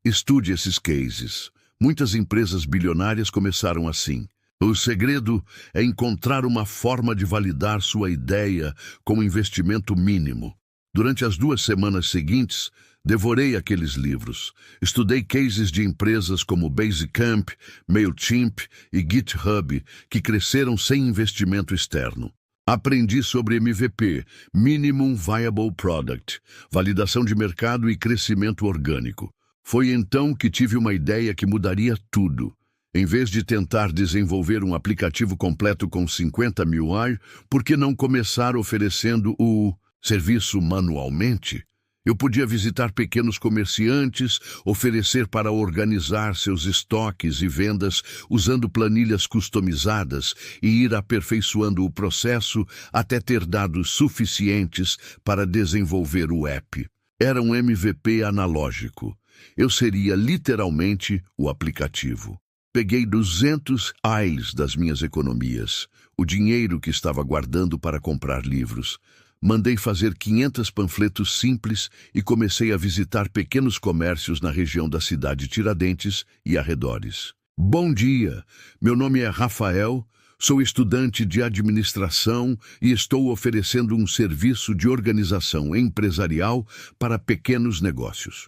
Estude esses cases. Muitas empresas bilionárias começaram assim. O segredo é encontrar uma forma de validar sua ideia com investimento mínimo. Durante as 2 semanas seguintes, devorei aqueles livros. Estudei cases de empresas como Basecamp, MailChimp e GitHub, que cresceram sem investimento externo. Aprendi sobre MVP, Minimum Viable Product, validação de mercado e crescimento orgânico. Foi então que tive uma ideia que mudaria tudo. Em vez de tentar desenvolver um aplicativo completo com 50 mil reais, por que não começar oferecendo o serviço manualmente? Eu podia visitar pequenos comerciantes, oferecer para organizar seus estoques e vendas usando planilhas customizadas e ir aperfeiçoando o processo até ter dados suficientes para desenvolver o app. Era um MVP analógico. Eu seria literalmente o aplicativo. Peguei 200 reais das minhas economias, o dinheiro que estava guardando para comprar livros. Mandei fazer 500 panfletos simples e comecei a visitar pequenos comércios na região da cidade Tiradentes e arredores. Bom dia, meu nome é Rafael, sou estudante de administração e estou oferecendo um serviço de organização empresarial para pequenos negócios.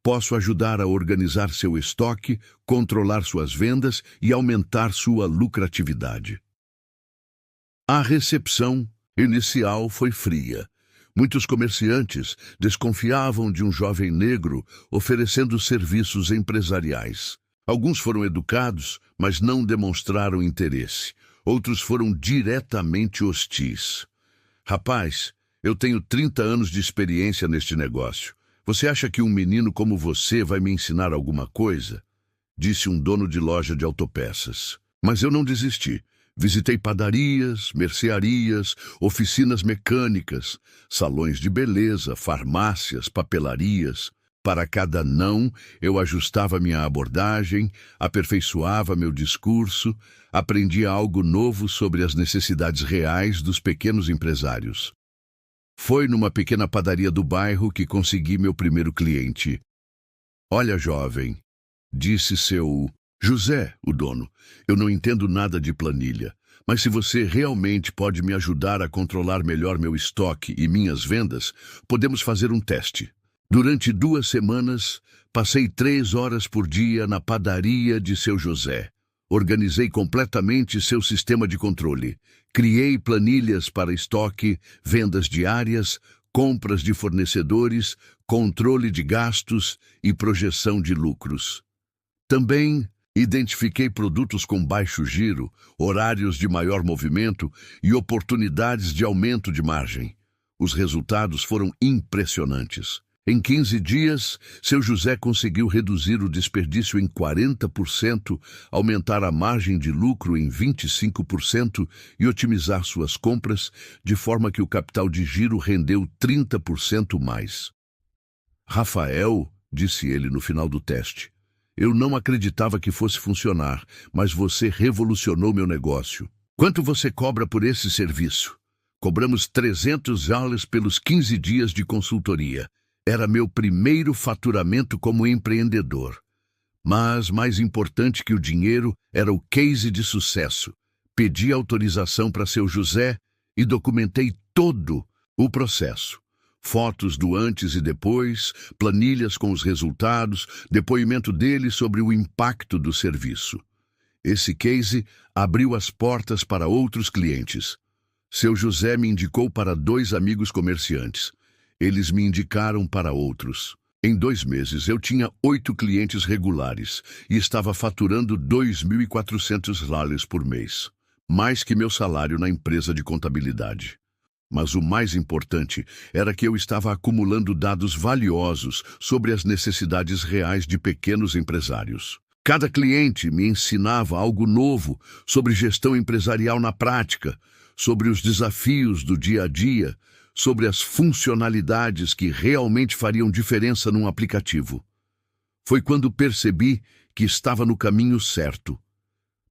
Posso ajudar a organizar seu estoque, controlar suas vendas e aumentar sua lucratividade. A recepção inicial foi fria. Muitos comerciantes desconfiavam de um jovem negro oferecendo serviços empresariais. Alguns foram educados, mas não demonstraram interesse. Outros foram diretamente hostis. Rapaz, eu tenho 30 anos de experiência neste negócio. Você acha que um menino como você vai me ensinar alguma coisa? Disse um dono de loja de autopeças. Mas eu não desisti. Visitei padarias, mercearias, oficinas mecânicas, salões de beleza, farmácias, papelarias. Para cada não, eu ajustava minha abordagem, aperfeiçoava meu discurso, aprendia algo novo sobre as necessidades reais dos pequenos empresários. Foi numa pequena padaria do bairro que consegui meu primeiro cliente. Olha, jovem, disse seu José, o dono, eu não entendo nada de planilha, mas se você realmente pode me ajudar a controlar melhor meu estoque e minhas vendas, podemos fazer um teste. Durante 2 semanas, passei 3 horas por dia na padaria de seu José. Organizei completamente seu sistema de controle. Criei planilhas para estoque, vendas diárias, compras de fornecedores, controle de gastos e projeção de lucros. Também identifiquei produtos com baixo giro, horários de maior movimento e oportunidades de aumento de margem. Os resultados foram impressionantes. Em 15 dias, seu José conseguiu reduzir o desperdício em 40%, aumentar a margem de lucro em 25% e otimizar suas compras, de forma que o capital de giro rendeu 30% mais. Rafael, disse ele no final do teste, eu não acreditava que fosse funcionar, mas você revolucionou meu negócio. Quanto você cobra por esse serviço? Cobramos $300 pelos 15 dias de consultoria. Era meu primeiro faturamento como empreendedor. Mas, mais importante que o dinheiro, era o case de sucesso. Pedi autorização para seu José e documentei todo o processo. Fotos do antes e depois, planilhas com os resultados, depoimento dele sobre o impacto do serviço. Esse case abriu as portas para outros clientes. Seu José me indicou para 2 amigos comerciantes. Eles me indicaram para outros. Em 2 meses, eu tinha 8 clientes regulares e estava faturando $2.400 por mês, mais que meu salário na empresa de contabilidade. Mas o mais importante era que eu estava acumulando dados valiosos sobre as necessidades reais de pequenos empresários. Cada cliente me ensinava algo novo sobre gestão empresarial na prática, sobre os desafios do dia a dia, sobre as funcionalidades que realmente fariam diferença num aplicativo. Foi quando percebi que estava no caminho certo.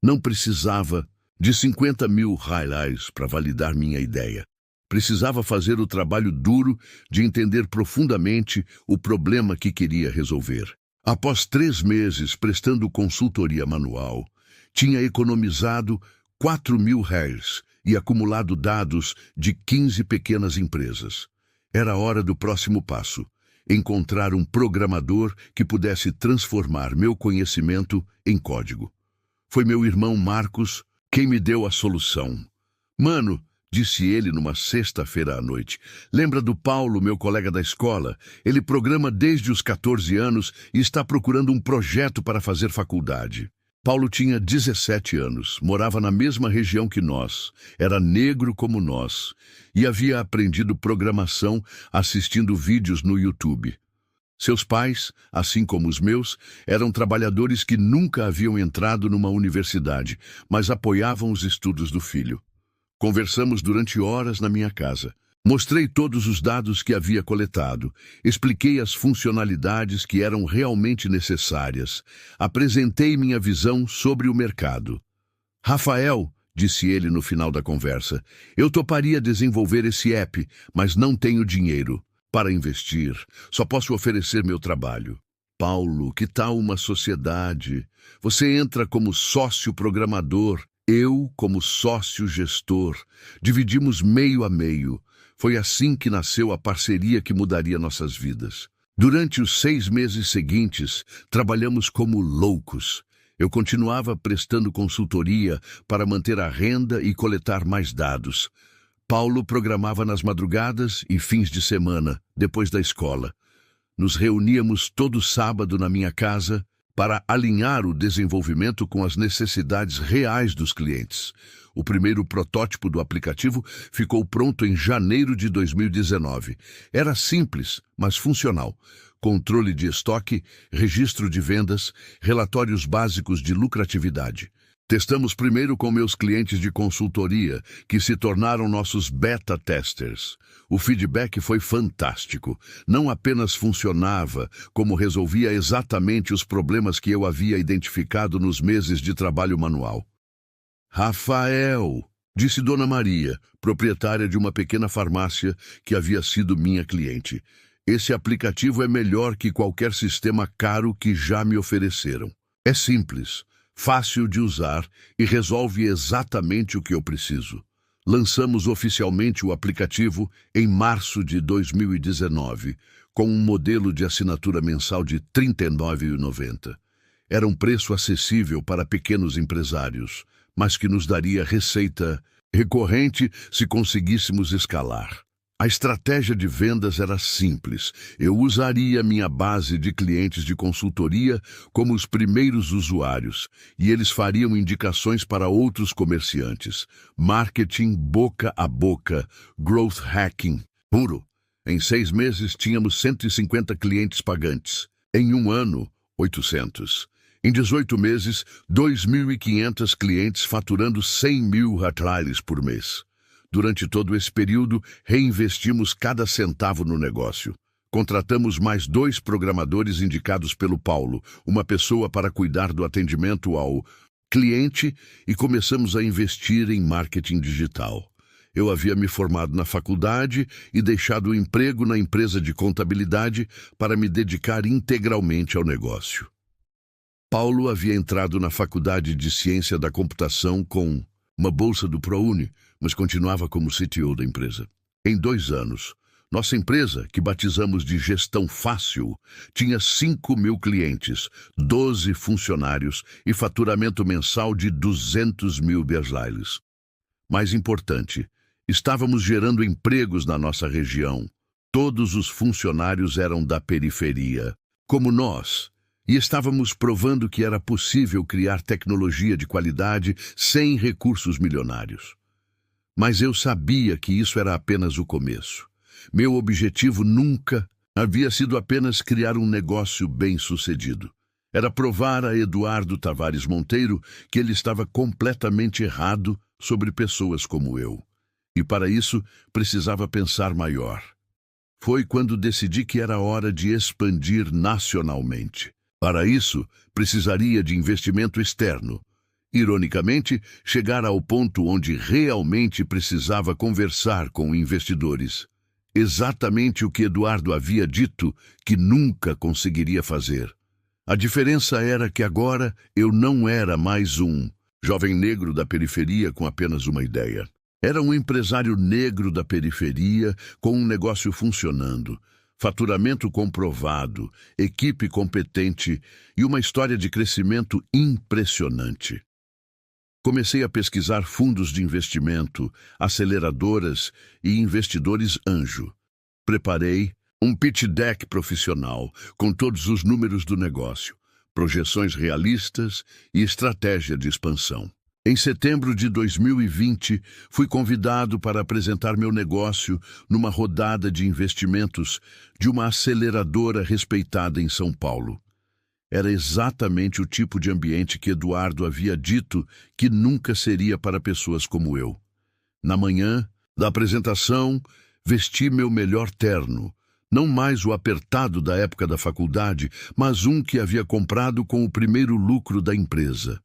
Não precisava de 50 mil reais para validar minha ideia. Precisava fazer o trabalho duro de entender profundamente o problema que queria resolver. Após 3 meses prestando consultoria manual, tinha economizado 4 mil reais e acumulado dados de 15 pequenas empresas. Era hora do próximo passo, encontrar um programador que pudesse transformar meu conhecimento em código. Foi meu irmão Marcos quem me deu a solução. Mano, disse ele numa sexta-feira à noite, lembra do Paulo, meu colega da escola? Ele programa desde os 14 anos e está procurando um projeto para fazer faculdade. Paulo tinha 17 anos, morava na mesma região que nós, era negro como nós e havia aprendido programação assistindo vídeos no YouTube. Seus pais, assim como os meus, eram trabalhadores que nunca haviam entrado numa universidade, mas apoiavam os estudos do filho. Conversamos durante horas na minha casa. Mostrei todos os dados que havia coletado, expliquei as funcionalidades que eram realmente necessárias, apresentei minha visão sobre o mercado. Rafael, disse ele no final da conversa, eu toparia desenvolver esse app, mas não tenho dinheiro para investir, só posso oferecer meu trabalho. Paulo, que tal uma sociedade? Você entra como sócio programador, eu como sócio gestor. Dividimos meio a meio. Foi assim que nasceu a parceria que mudaria nossas vidas. Durante os 6 meses seguintes, trabalhamos como loucos. Eu continuava prestando consultoria para manter a renda e coletar mais dados. Paulo programava nas madrugadas e fins de semana, depois da escola. Nos reuníamos todo sábado na minha casa para alinhar o desenvolvimento com as necessidades reais dos clientes. O primeiro protótipo do aplicativo ficou pronto em janeiro de 2019. Era simples, mas funcional. Controle de estoque, registro de vendas, relatórios básicos de lucratividade. Testamos primeiro com meus clientes de consultoria, que se tornaram nossos beta testers. O feedback foi fantástico. Não apenas funcionava, como resolvia exatamente os problemas que eu havia identificado nos meses de trabalho manual. Rafael, disse Dona Maria, proprietária de uma pequena farmácia que havia sido minha cliente. Esse aplicativo é melhor que qualquer sistema caro que já me ofereceram. É simples, fácil de usar e resolve exatamente o que eu preciso. Lançamos oficialmente o aplicativo em março de 2019, com um modelo de assinatura mensal de R$ 39,90. Era um preço acessível para pequenos empresários, mas que nos daria receita recorrente se conseguíssemos escalar. A estratégia de vendas era simples. Eu usaria minha base de clientes de consultoria como os primeiros usuários, e eles fariam indicações para outros comerciantes. Marketing boca a boca, growth hacking puro. Em 6 meses tínhamos 150 clientes pagantes. Em um ano, 800. Em 18 meses, 2.500 clientes faturando 100 mil reais por mês. Durante todo esse período, reinvestimos cada centavo no negócio. Contratamos mais 2 programadores indicados pelo Paulo, uma pessoa para cuidar do atendimento ao cliente, e começamos a investir em marketing digital. Eu havia me formado na faculdade e deixado o emprego na empresa de contabilidade para me dedicar integralmente ao negócio. Paulo havia entrado na faculdade de ciência da computação com uma bolsa do ProUni, mas continuava como CTO da empresa. Em 2 anos, nossa empresa, que batizamos de Gestão Fácil, tinha 5.000 clientes, 12 funcionários e faturamento mensal de 200 mil reais. Mais importante, estávamos gerando empregos na nossa região. Todos os funcionários eram da periferia, como nós. E estávamos provando que era possível criar tecnologia de qualidade sem recursos milionários. Mas eu sabia que isso era apenas o começo. Meu objetivo nunca havia sido apenas criar um negócio bem-sucedido. Era provar a Eduardo Tavares Monteiro que ele estava completamente errado sobre pessoas como eu. E para isso, precisava pensar maior. Foi quando decidi que era hora de expandir nacionalmente. Para isso, precisaria de investimento externo. Ironicamente, chegar ao ponto onde realmente precisava conversar com investidores. Exatamente o que Eduardo havia dito que nunca conseguiria fazer. A diferença era que agora eu não era mais um jovem negro da periferia com apenas uma ideia. Era um empresário negro da periferia com um negócio funcionando. Faturamento comprovado, equipe competente e uma história de crescimento impressionante. Comecei a pesquisar fundos de investimento, aceleradoras e investidores anjo. Preparei um pitch deck profissional com todos os números do negócio, projeções realistas e estratégia de expansão. Em setembro de 2020, fui convidado para apresentar meu negócio numa rodada de investimentos de uma aceleradora respeitada em São Paulo. Era exatamente o tipo de ambiente que Eduardo havia dito que nunca seria para pessoas como eu. Na manhã da apresentação, vesti meu melhor terno, não mais o apertado da época da faculdade, mas um que havia comprado com o primeiro lucro da empresa.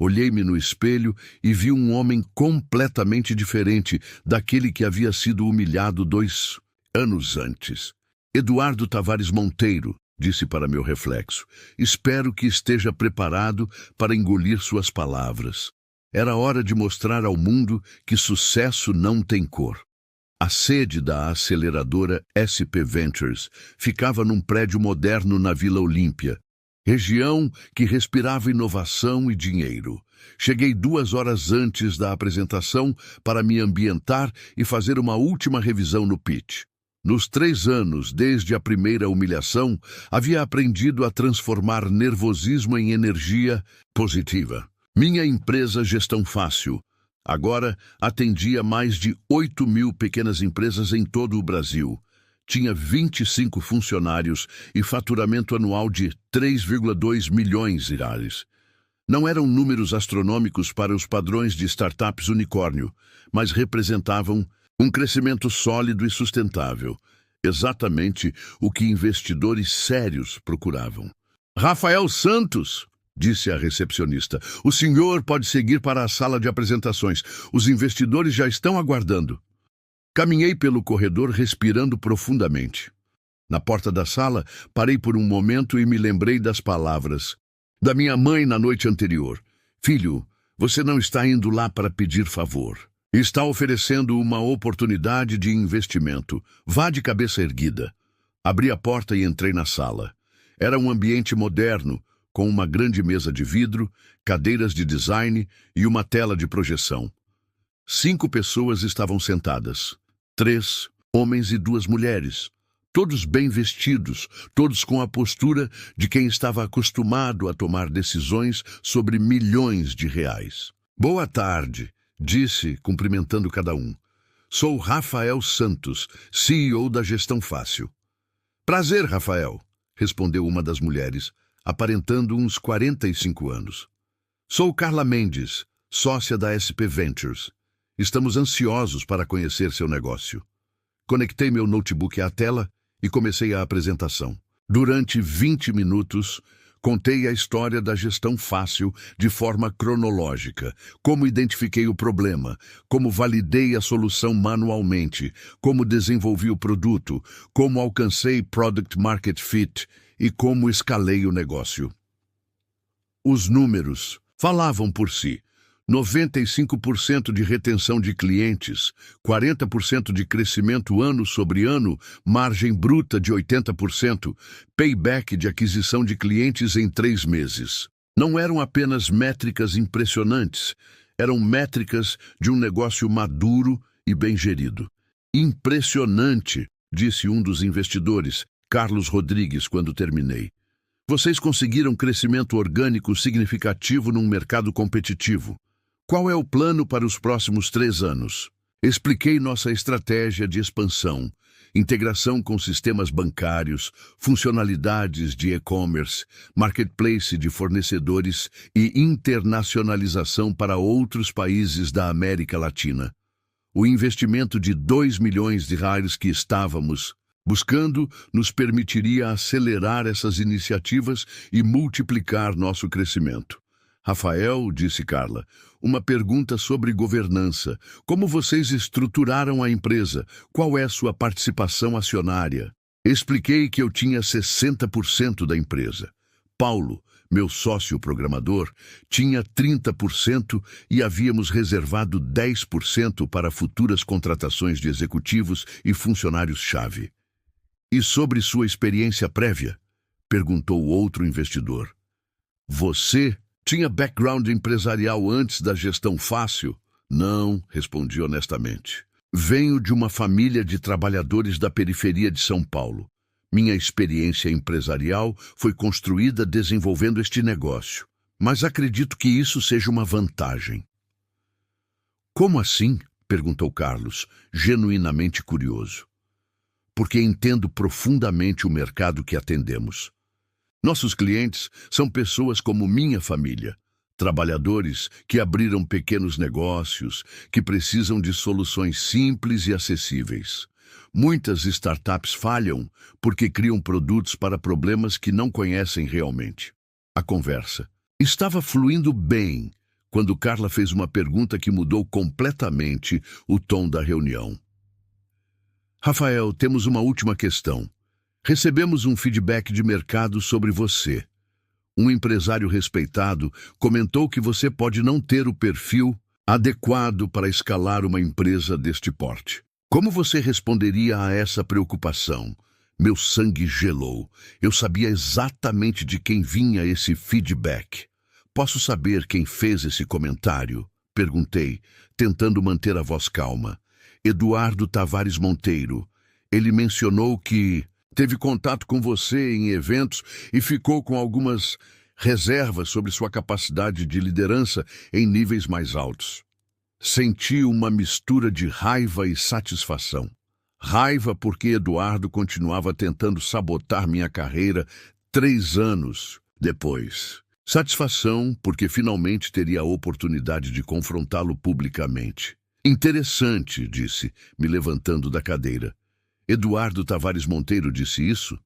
Olhei-me no espelho e vi um homem completamente diferente daquele que havia sido humilhado 2 anos antes. Eduardo Tavares Monteiro, disse para meu reflexo, espero que esteja preparado para engolir suas palavras. Era hora de mostrar ao mundo que sucesso não tem cor. A sede da aceleradora SP Ventures ficava num prédio moderno na Vila Olímpia. Região que respirava inovação e dinheiro. Cheguei 2 horas antes da apresentação para me ambientar e fazer uma última revisão no pitch. Nos 3 anos, desde a primeira humilhação, havia aprendido a transformar nervosismo em energia positiva. Minha empresa Gestão Fácil agora atendia mais de 8.000 pequenas empresas em todo o Brasil. Tinha 25 funcionários e faturamento anual de 3,2 milhões de reais. Não eram números astronômicos para os padrões de startups unicórnio, mas representavam um crescimento sólido e sustentável, exatamente o que investidores sérios procuravam. Rafael Santos, disse a recepcionista, o senhor pode seguir para a sala de apresentações. Os investidores já estão aguardando. Caminhei pelo corredor respirando profundamente. Na porta da sala, parei por um momento e me lembrei das palavras da minha mãe na noite anterior. Filho, você não está indo lá para pedir favor. Está oferecendo uma oportunidade de investimento. Vá de cabeça erguida. Abri a porta e entrei na sala. Era um ambiente moderno, com uma grande mesa de vidro, cadeiras de design e uma tela de projeção. 5 pessoas estavam sentadas. 3 homens e 2 mulheres. Todos bem vestidos, todos com a postura de quem estava acostumado a tomar decisões sobre milhões de reais. Boa tarde, disse, cumprimentando cada um. Sou Rafael Santos, CEO da Gestão Fácil. Prazer, Rafael, respondeu uma das mulheres, aparentando uns 45 anos. Sou Carla Mendes, sócia da SP Ventures. Estamos ansiosos para conhecer seu negócio. Conectei meu notebook à tela e comecei a apresentação. Durante 20 minutos, contei a história da Gestão Fácil de forma cronológica, como identifiquei o problema, como validei a solução manualmente, como desenvolvi o produto, como alcancei Product Market Fit e como escalei o negócio. Os números falavam por si. 95% de retenção de clientes, 40% de crescimento ano sobre ano, margem bruta de 80%, payback de aquisição de clientes em 3 meses. Não eram apenas métricas impressionantes, eram métricas de um negócio maduro e bem gerido. Impressionante, disse um dos investidores, Carlos Rodrigues, quando terminei. Vocês conseguiram crescimento orgânico significativo num mercado competitivo. Qual é o plano para os próximos 3 anos? Expliquei nossa estratégia de expansão, integração com sistemas bancários, funcionalidades de e-commerce, marketplace de fornecedores e internacionalização para outros países da América Latina. O investimento de 2 milhões de reais que estávamos buscando nos permitiria acelerar essas iniciativas e multiplicar nosso crescimento. Rafael, disse Carla, uma pergunta sobre governança. Como vocês estruturaram a empresa? Qual é sua participação acionária? Expliquei que eu tinha 60% da empresa. Paulo, meu sócio programador, tinha 30% e havíamos reservado 10% para futuras contratações de executivos e funcionários-chave. E sobre sua experiência prévia? Perguntou outro investidor. Você tinha background empresarial antes da Gestão Fácil? Não, respondi honestamente. Venho de uma família de trabalhadores da periferia de São Paulo. Minha experiência empresarial foi construída desenvolvendo este negócio, mas acredito que isso seja uma vantagem. Como assim? Perguntou Carlos, genuinamente curioso. Porque entendo profundamente o mercado que atendemos. Nossos clientes são pessoas como minha família, trabalhadores que abriram pequenos negócios, que precisam de soluções simples e acessíveis. Muitas startups falham porque criam produtos para problemas que não conhecem realmente. A conversa estava fluindo bem quando Carla fez uma pergunta que mudou completamente o tom da reunião. Rafael, temos uma última questão. Recebemos um feedback de mercado sobre você. Um empresário respeitado comentou que você pode não ter o perfil adequado para escalar uma empresa deste porte. Como você responderia a essa preocupação? Meu sangue gelou. Eu sabia exatamente de quem vinha esse feedback. Posso saber quem fez esse comentário? Perguntei, tentando manter a voz calma. Eduardo Tavares Monteiro. Ele mencionou que teve contato com você em eventos e ficou com algumas reservas sobre sua capacidade de liderança em níveis mais altos. Senti uma mistura de raiva e satisfação. Raiva porque Eduardo continuava tentando sabotar minha carreira 3 anos depois. Satisfação porque finalmente teria a oportunidade de confrontá-lo publicamente. Interessante, disse, me levantando da cadeira. Eduardo Tavares Monteiro disse isso?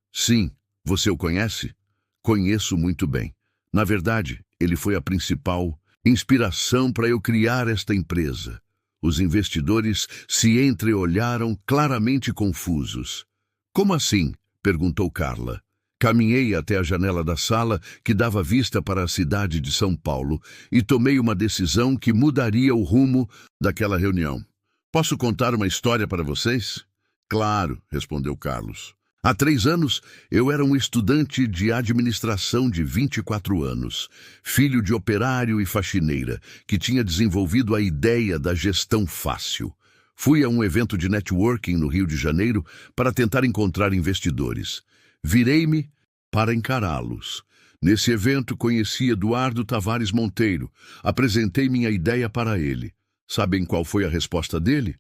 Sim. Você o conhece? Conheço muito bem. Na verdade, ele foi a principal inspiração para eu criar esta empresa. Os investidores se entreolharam claramente confusos. Como assim? Perguntou Carla. Caminhei até a janela da sala que dava vista para a cidade de São Paulo e tomei uma decisão que mudaria o rumo daquela reunião. Posso contar uma história para vocês? Claro, respondeu Carlos. Há 3 anos, eu era um estudante de administração de 24 anos, filho de operário e faxineira, que tinha desenvolvido a ideia da gestão fácil. Fui a um evento de networking no Rio de Janeiro para tentar encontrar investidores. Virei-me para encará-los. Nesse evento, conheci Eduardo Tavares Monteiro. Apresentei minha ideia para ele. Sabem qual foi a resposta dele?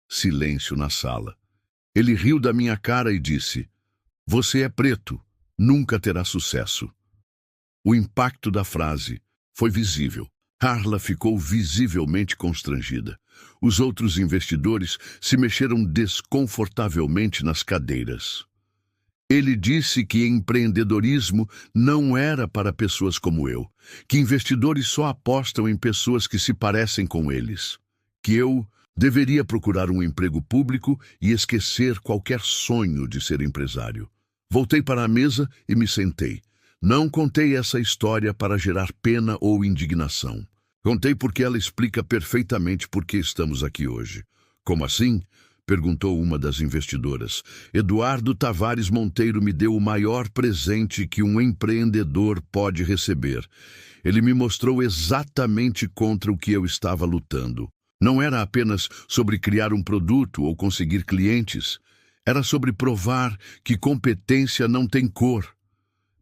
Silêncio na sala. Ele riu da minha cara e disse: "Você é preto, nunca terá sucesso." O impacto da frase foi visível. Carla ficou visivelmente constrangida. Os outros investidores se mexeram desconfortavelmente nas cadeiras. Ele disse que empreendedorismo não era para pessoas como eu, que investidores só apostam em pessoas que se parecem com eles, que eu deveria procurar um emprego público e esquecer qualquer sonho de ser empresário. Voltei para a mesa e me sentei. Não contei essa história para gerar pena ou indignação. Contei porque ela explica perfeitamente por que estamos aqui hoje. Como assim? Perguntou uma das investidoras. Eduardo Tavares Monteiro me deu o maior presente que um empreendedor pode receber. Ele me mostrou exatamente contra o que eu estava lutando. Não era apenas sobre criar um produto ou conseguir clientes. Era sobre provar que competência não tem cor.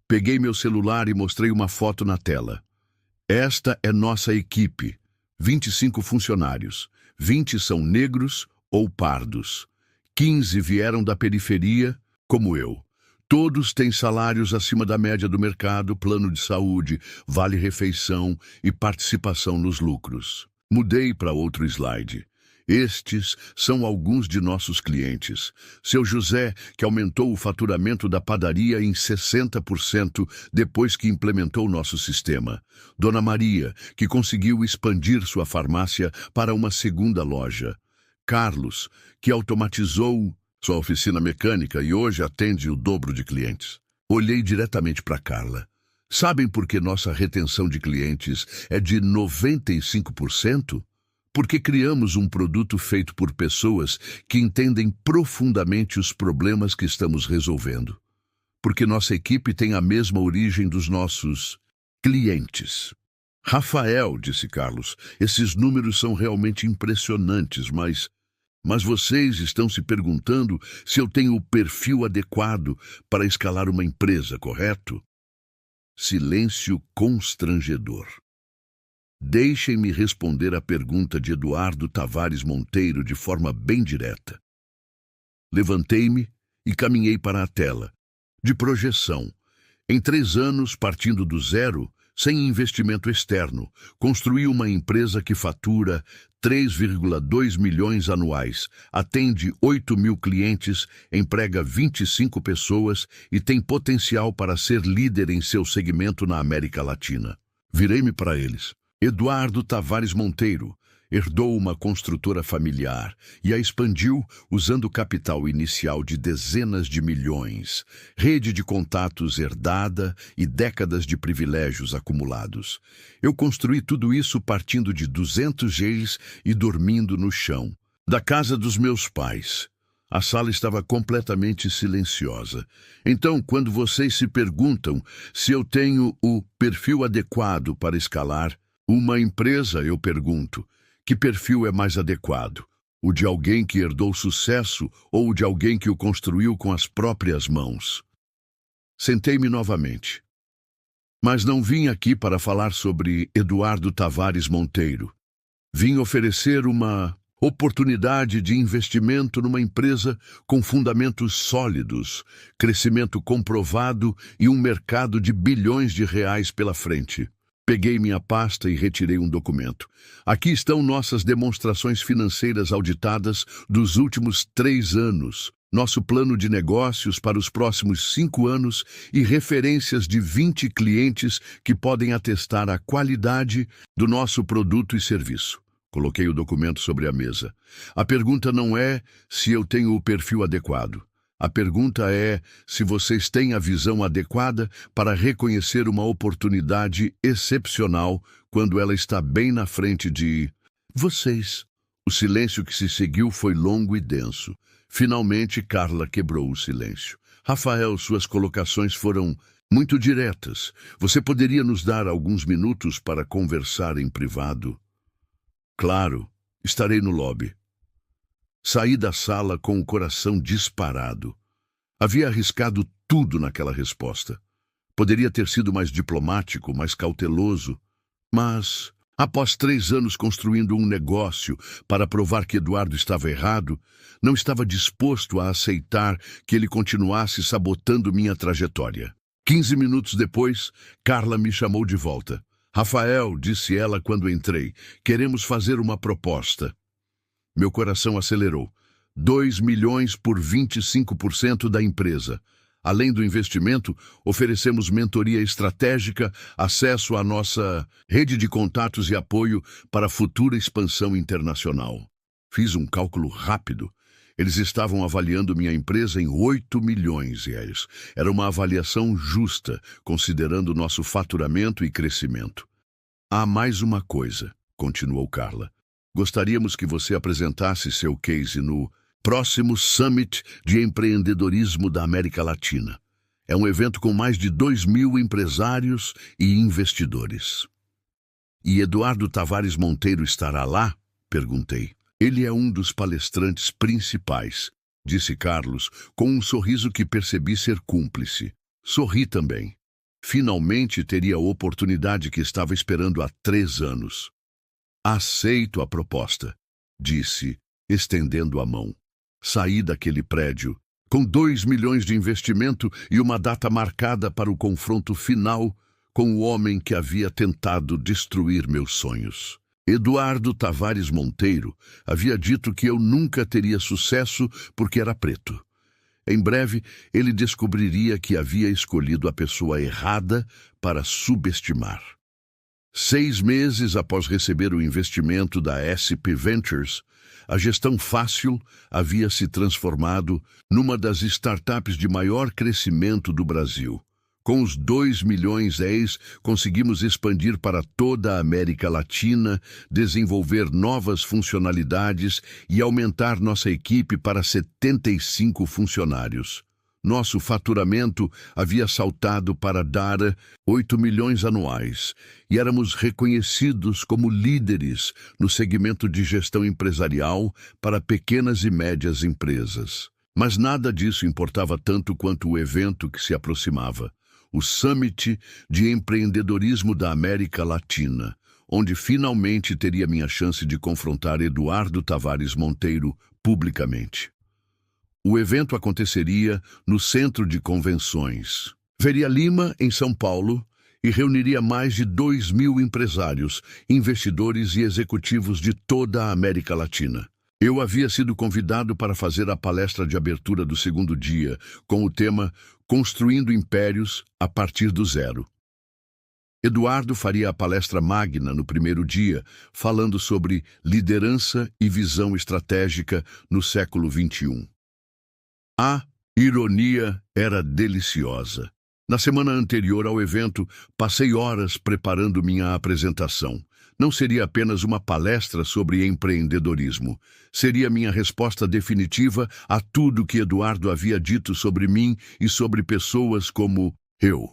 Peguei meu celular e mostrei uma foto na tela. Esta é nossa equipe. 25 funcionários. 20 são negros ou pardos. 15 vieram da periferia, como eu. Todos têm salários acima da média do mercado, plano de saúde, vale-refeição e participação nos lucros. Mudei para outro slide. Estes são alguns de nossos clientes. Seu José, que aumentou o faturamento da padaria em 60% depois que implementou nosso sistema. Dona Maria, que conseguiu expandir sua farmácia para uma segunda loja. Carlos, que automatizou sua oficina mecânica e hoje atende o dobro de clientes. Olhei diretamente para Carla. Sabem por que nossa retenção de clientes é de 95%? Porque criamos um produto feito por pessoas que entendem profundamente os problemas que estamos resolvendo. Porque nossa equipe tem a mesma origem dos nossos clientes. Rafael, disse Carlos, esses números são realmente impressionantes, mas vocês estão se perguntando se eu tenho o perfil adequado para escalar uma empresa, correto? Silêncio constrangedor. Deixem-me responder à pergunta de Eduardo Tavares Monteiro de forma bem direta. Levantei-me e caminhei para a tela. De projeção. Em 3 anos, partindo do zero, sem investimento externo, construí uma empresa que fatura 3,2 milhões anuais, atende 8.000 clientes, emprega 25 pessoas e tem potencial para ser líder em seu segmento na América Latina. Virei-me para eles. Eduardo Tavares Monteiro herdou uma construtora familiar e a expandiu usando o capital inicial de dezenas de milhões, rede de contatos herdada e décadas de privilégios acumulados. Eu construí tudo isso partindo de 200 Gs e dormindo no chão, da casa dos meus pais. A sala estava completamente silenciosa. Então, quando vocês se perguntam se eu tenho o perfil adequado para escalar uma empresa, eu pergunto: que perfil é mais adequado? O de alguém que herdou sucesso ou o de alguém que o construiu com as próprias mãos? Sentei-me novamente. Mas não vim aqui para falar sobre Eduardo Tavares Monteiro. Vim oferecer uma oportunidade de investimento numa empresa com fundamentos sólidos, crescimento comprovado e um mercado de bilhões de reais pela frente. Peguei minha pasta e retirei um documento. Aqui estão nossas demonstrações financeiras auditadas dos últimos 3 anos, nosso plano de negócios para os próximos 5 anos e referências de 20 clientes que podem atestar a qualidade do nosso produto e serviço. Coloquei o documento sobre a mesa. A pergunta não é se eu tenho o perfil adequado. A pergunta é se vocês têm a visão adequada para reconhecer uma oportunidade excepcional quando ela está bem na frente de vocês. O silêncio que se seguiu foi longo e denso. Finalmente, Carla quebrou o silêncio. Rafael, suas colocações foram muito diretas. Você poderia nos dar alguns minutos para conversar em privado? Claro, estarei no lobby. Saí da sala com o coração disparado. Havia arriscado tudo naquela resposta. Poderia ter sido mais diplomático, mais cauteloso, mas, após 3 anos construindo um negócio para provar que Eduardo estava errado, não estava disposto a aceitar que ele continuasse sabotando minha trajetória. 15 minutos depois, Carla me chamou de volta. Rafael, disse ela quando entrei, queremos fazer uma proposta. Meu coração acelerou. 2 milhões por 25% da empresa. Além do investimento, oferecemos mentoria estratégica, acesso à nossa rede de contatos e apoio para futura expansão internacional. Fiz um cálculo rápido. Eles estavam avaliando minha empresa em 8 milhões de reais. Era uma avaliação justa, considerando nosso faturamento e crescimento. Há mais uma coisa, continuou Carla. Gostaríamos que você apresentasse seu case no próximo Summit de Empreendedorismo da América Latina. É um evento com mais de 2.000 empresários e investidores. E Eduardo Tavares Monteiro estará lá? Perguntei. Ele é um dos palestrantes principais, disse Carlos, com um sorriso que percebi ser cúmplice. Sorri também. Finalmente teria a oportunidade que estava esperando há 3 anos. Aceito a proposta, disse, estendendo a mão. Saí daquele prédio, com 2 milhões de investimento e uma data marcada para o confronto final com o homem que havia tentado destruir meus sonhos. Eduardo Tavares Monteiro havia dito que eu nunca teria sucesso porque era preto. Em breve, ele descobriria que havia escolhido a pessoa errada para subestimar. 6 meses após receber o investimento da SP Ventures, a Gestão Fácil havia se transformado numa das startups de maior crescimento do Brasil. Com os 2 milhões conseguimos expandir para toda a América Latina, desenvolver novas funcionalidades e aumentar nossa equipe para 75 funcionários. Nosso faturamento havia saltado para dar 8 milhões anuais e éramos reconhecidos como líderes no segmento de gestão empresarial para pequenas e médias empresas. Mas nada disso importava tanto quanto o evento que se aproximava. O Summit de Empreendedorismo da América Latina, onde finalmente teria minha chance de confrontar Eduardo Tavares Monteiro publicamente. O evento aconteceria no Centro de Convenções Faria Lima, em São Paulo, e reuniria mais de 2.000 empresários, investidores e executivos de toda a América Latina. Eu havia sido convidado para fazer a palestra de abertura do segundo dia, com o tema Construindo Impérios a partir do zero. Eduardo faria a palestra magna no primeiro dia, falando sobre liderança e visão estratégica no século XXI. A ironia era deliciosa. Na semana anterior ao evento, passei horas preparando minha apresentação. Não seria apenas uma palestra sobre empreendedorismo. Seria minha resposta definitiva a tudo que Eduardo havia dito sobre mim e sobre pessoas como eu.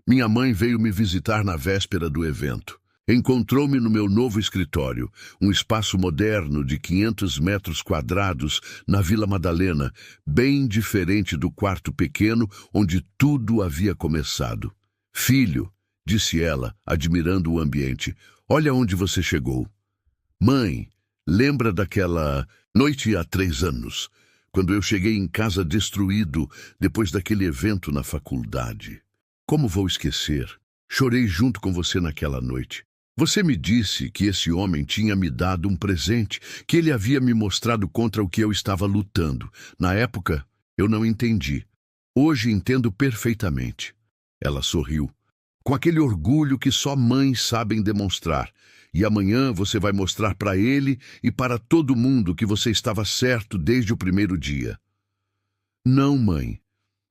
Minha mãe veio me visitar na véspera do evento. Encontrou-me no meu novo escritório, um espaço moderno de 500 metros quadrados na Vila Madalena, bem diferente do quarto pequeno onde tudo havia começado. Filho, disse ela, admirando o ambiente, olha onde você chegou. Mãe, lembra daquela noite há 3 anos, quando eu cheguei em casa destruído depois daquele evento na faculdade? Como vou esquecer? Chorei junto com você naquela noite. Você me disse que esse homem tinha me dado um presente, que ele havia me mostrado contra o que eu estava lutando. Na época, eu não entendi. Hoje entendo perfeitamente. Ela sorriu, com aquele orgulho que só mães sabem demonstrar. E amanhã você vai mostrar para ele e para todo mundo que você estava certo desde o primeiro dia. Não, mãe.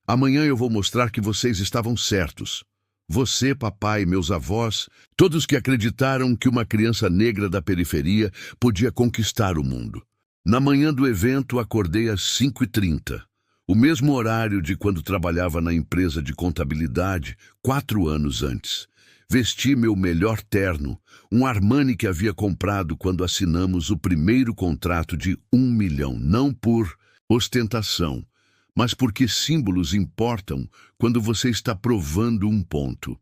Amanhã eu vou mostrar que vocês estavam certos. Você, papai, meus avós, todos que acreditaram que uma criança negra da periferia podia conquistar o mundo. Na manhã do evento, acordei às 5h30, o mesmo horário de quando trabalhava na empresa de contabilidade, 4 anos antes. Vesti meu melhor terno, um Armani que havia comprado quando assinamos o primeiro contrato de 1 milhão, não por ostentação, mas porque símbolos importam quando você está provando um ponto.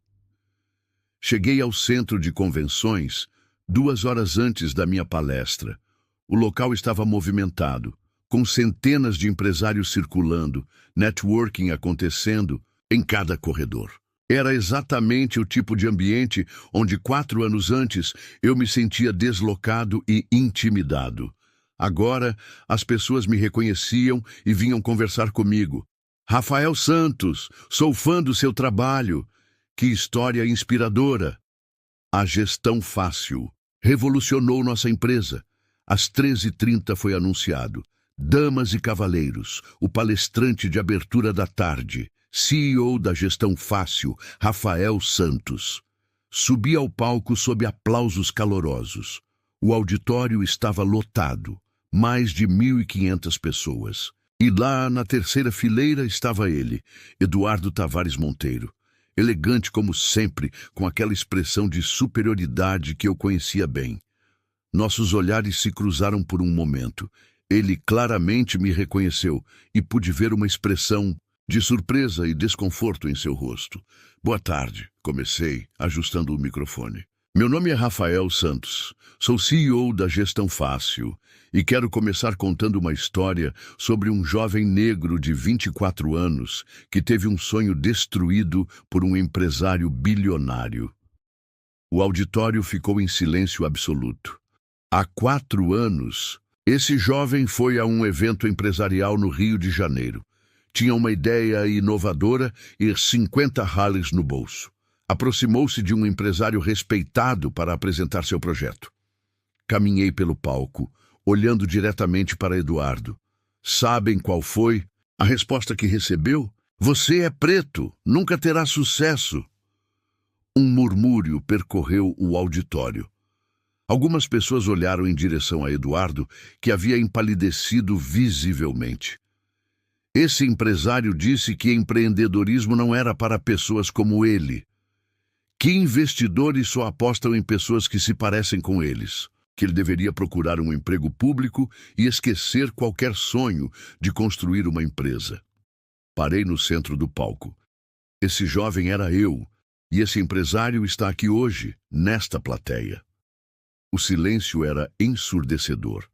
Cheguei ao centro de convenções 2 horas antes da minha palestra. O local estava movimentado, com centenas de empresários circulando, networking acontecendo em cada corredor. Era exatamente o tipo de ambiente onde 4 anos antes eu me sentia deslocado e intimidado. Agora, as pessoas me reconheciam e vinham conversar comigo. Rafael Santos, sou fã do seu trabalho. Que história inspiradora. A gestão fácil revolucionou nossa empresa. Às 13h30 foi anunciado. Damas e cavalheiros, o palestrante de abertura da tarde, CEO da gestão fácil, Rafael Santos. Subi ao palco sob aplausos calorosos. O auditório estava lotado. Mais de 1.500 pessoas. E lá, na terceira fileira, estava ele, Eduardo Tavares Monteiro. Elegante como sempre, com aquela expressão de superioridade que eu conhecia bem. Nossos olhares se cruzaram por um momento. Ele claramente me reconheceu e pude ver uma expressão de surpresa e desconforto em seu rosto. Boa tarde, comecei, ajustando o microfone. Meu nome é Rafael Santos, sou CEO da Gestão Fácil e quero começar contando uma história sobre um jovem negro de 24 anos que teve um sonho destruído por um empresário bilionário. O auditório ficou em silêncio absoluto. Há 4 anos, esse jovem foi a um evento empresarial no Rio de Janeiro. Tinha uma ideia inovadora e 50 Harleys no bolso. Aproximou-se de um empresário respeitado para apresentar seu projeto. Caminhei pelo palco, olhando diretamente para Eduardo. Sabem qual foi a resposta que recebeu? Você é preto, nunca terá sucesso. Um murmúrio percorreu o auditório. Algumas pessoas olharam em direção a Eduardo, que havia empalidecido visivelmente. Esse empresário disse que empreendedorismo não era para pessoas como ele. Que investidores só apostam em pessoas que se parecem com eles, que ele deveria procurar um emprego público e esquecer qualquer sonho de construir uma empresa. Parei no centro do palco. Esse jovem era eu, e esse empresário está aqui hoje, nesta plateia. O silêncio era ensurdecedor.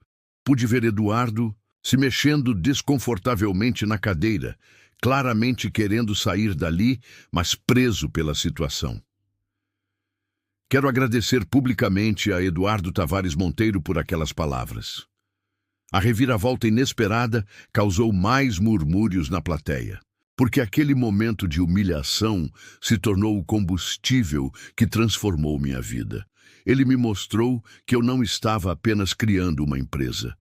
Pude ver Eduardo se mexendo desconfortavelmente na cadeira, claramente querendo sair dali, mas preso pela situação. Quero agradecer publicamente a Eduardo Tavares Monteiro por aquelas palavras. A reviravolta inesperada causou mais murmúrios na plateia, porque aquele momento de humilhação se tornou o combustível que transformou minha vida. Ele me mostrou que eu não estava apenas criando uma empresa.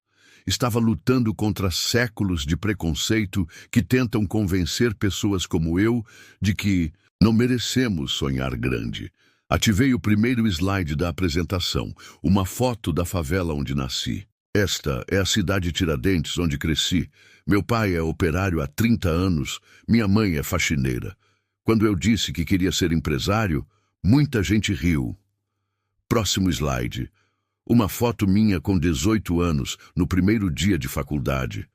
Estava lutando contra séculos de preconceito que tentam convencer pessoas como eu de que não merecemos sonhar grande. Ativei o primeiro slide da apresentação, uma foto da favela onde nasci. Esta é a cidade Tiradentes, onde cresci. Meu pai é operário há 30 anos, minha mãe é faxineira. Quando eu disse que queria ser empresário, muita gente riu. Próximo slide. Uma foto minha com 18 anos, no primeiro dia de faculdade.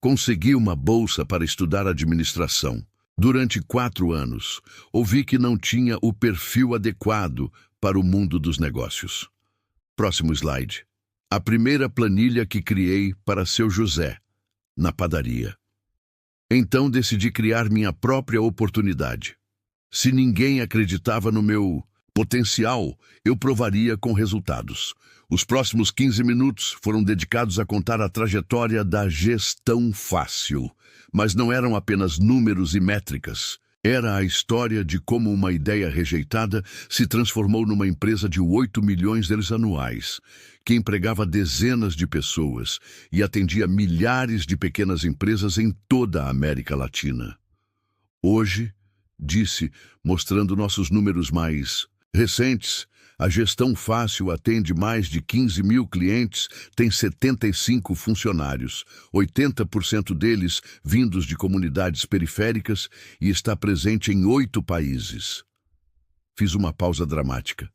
Consegui uma bolsa para estudar administração. Durante 4 anos, ouvi que não tinha o perfil adequado para o mundo dos negócios. Próximo slide. A primeira planilha que criei para seu José, na padaria. Então decidi criar minha própria oportunidade. Se ninguém acreditava no meu potencial, eu provaria com resultados. Os próximos 15 minutos foram dedicados a contar a trajetória da gestão fácil. Mas não eram apenas números e métricas. Era a história de como uma ideia rejeitada se transformou numa empresa de 8 milhões anuais, que empregava dezenas de pessoas e atendia milhares de pequenas empresas em toda a América Latina. Hoje, disse, mostrando nossos números mais recentes, a Gestão Fácil atende mais de 15 mil clientes, tem 75 funcionários, 80% deles vindos de comunidades periféricas e está presente em 8 países. Fiz uma pausa dramática.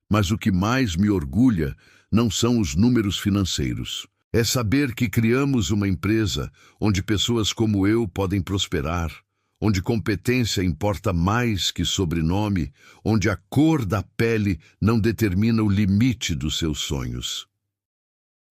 Mas o que mais me orgulha não são os números financeiros. É saber que criamos uma empresa onde pessoas como eu podem prosperar, onde competência importa mais que sobrenome, onde a cor da pele não determina o limite dos seus sonhos.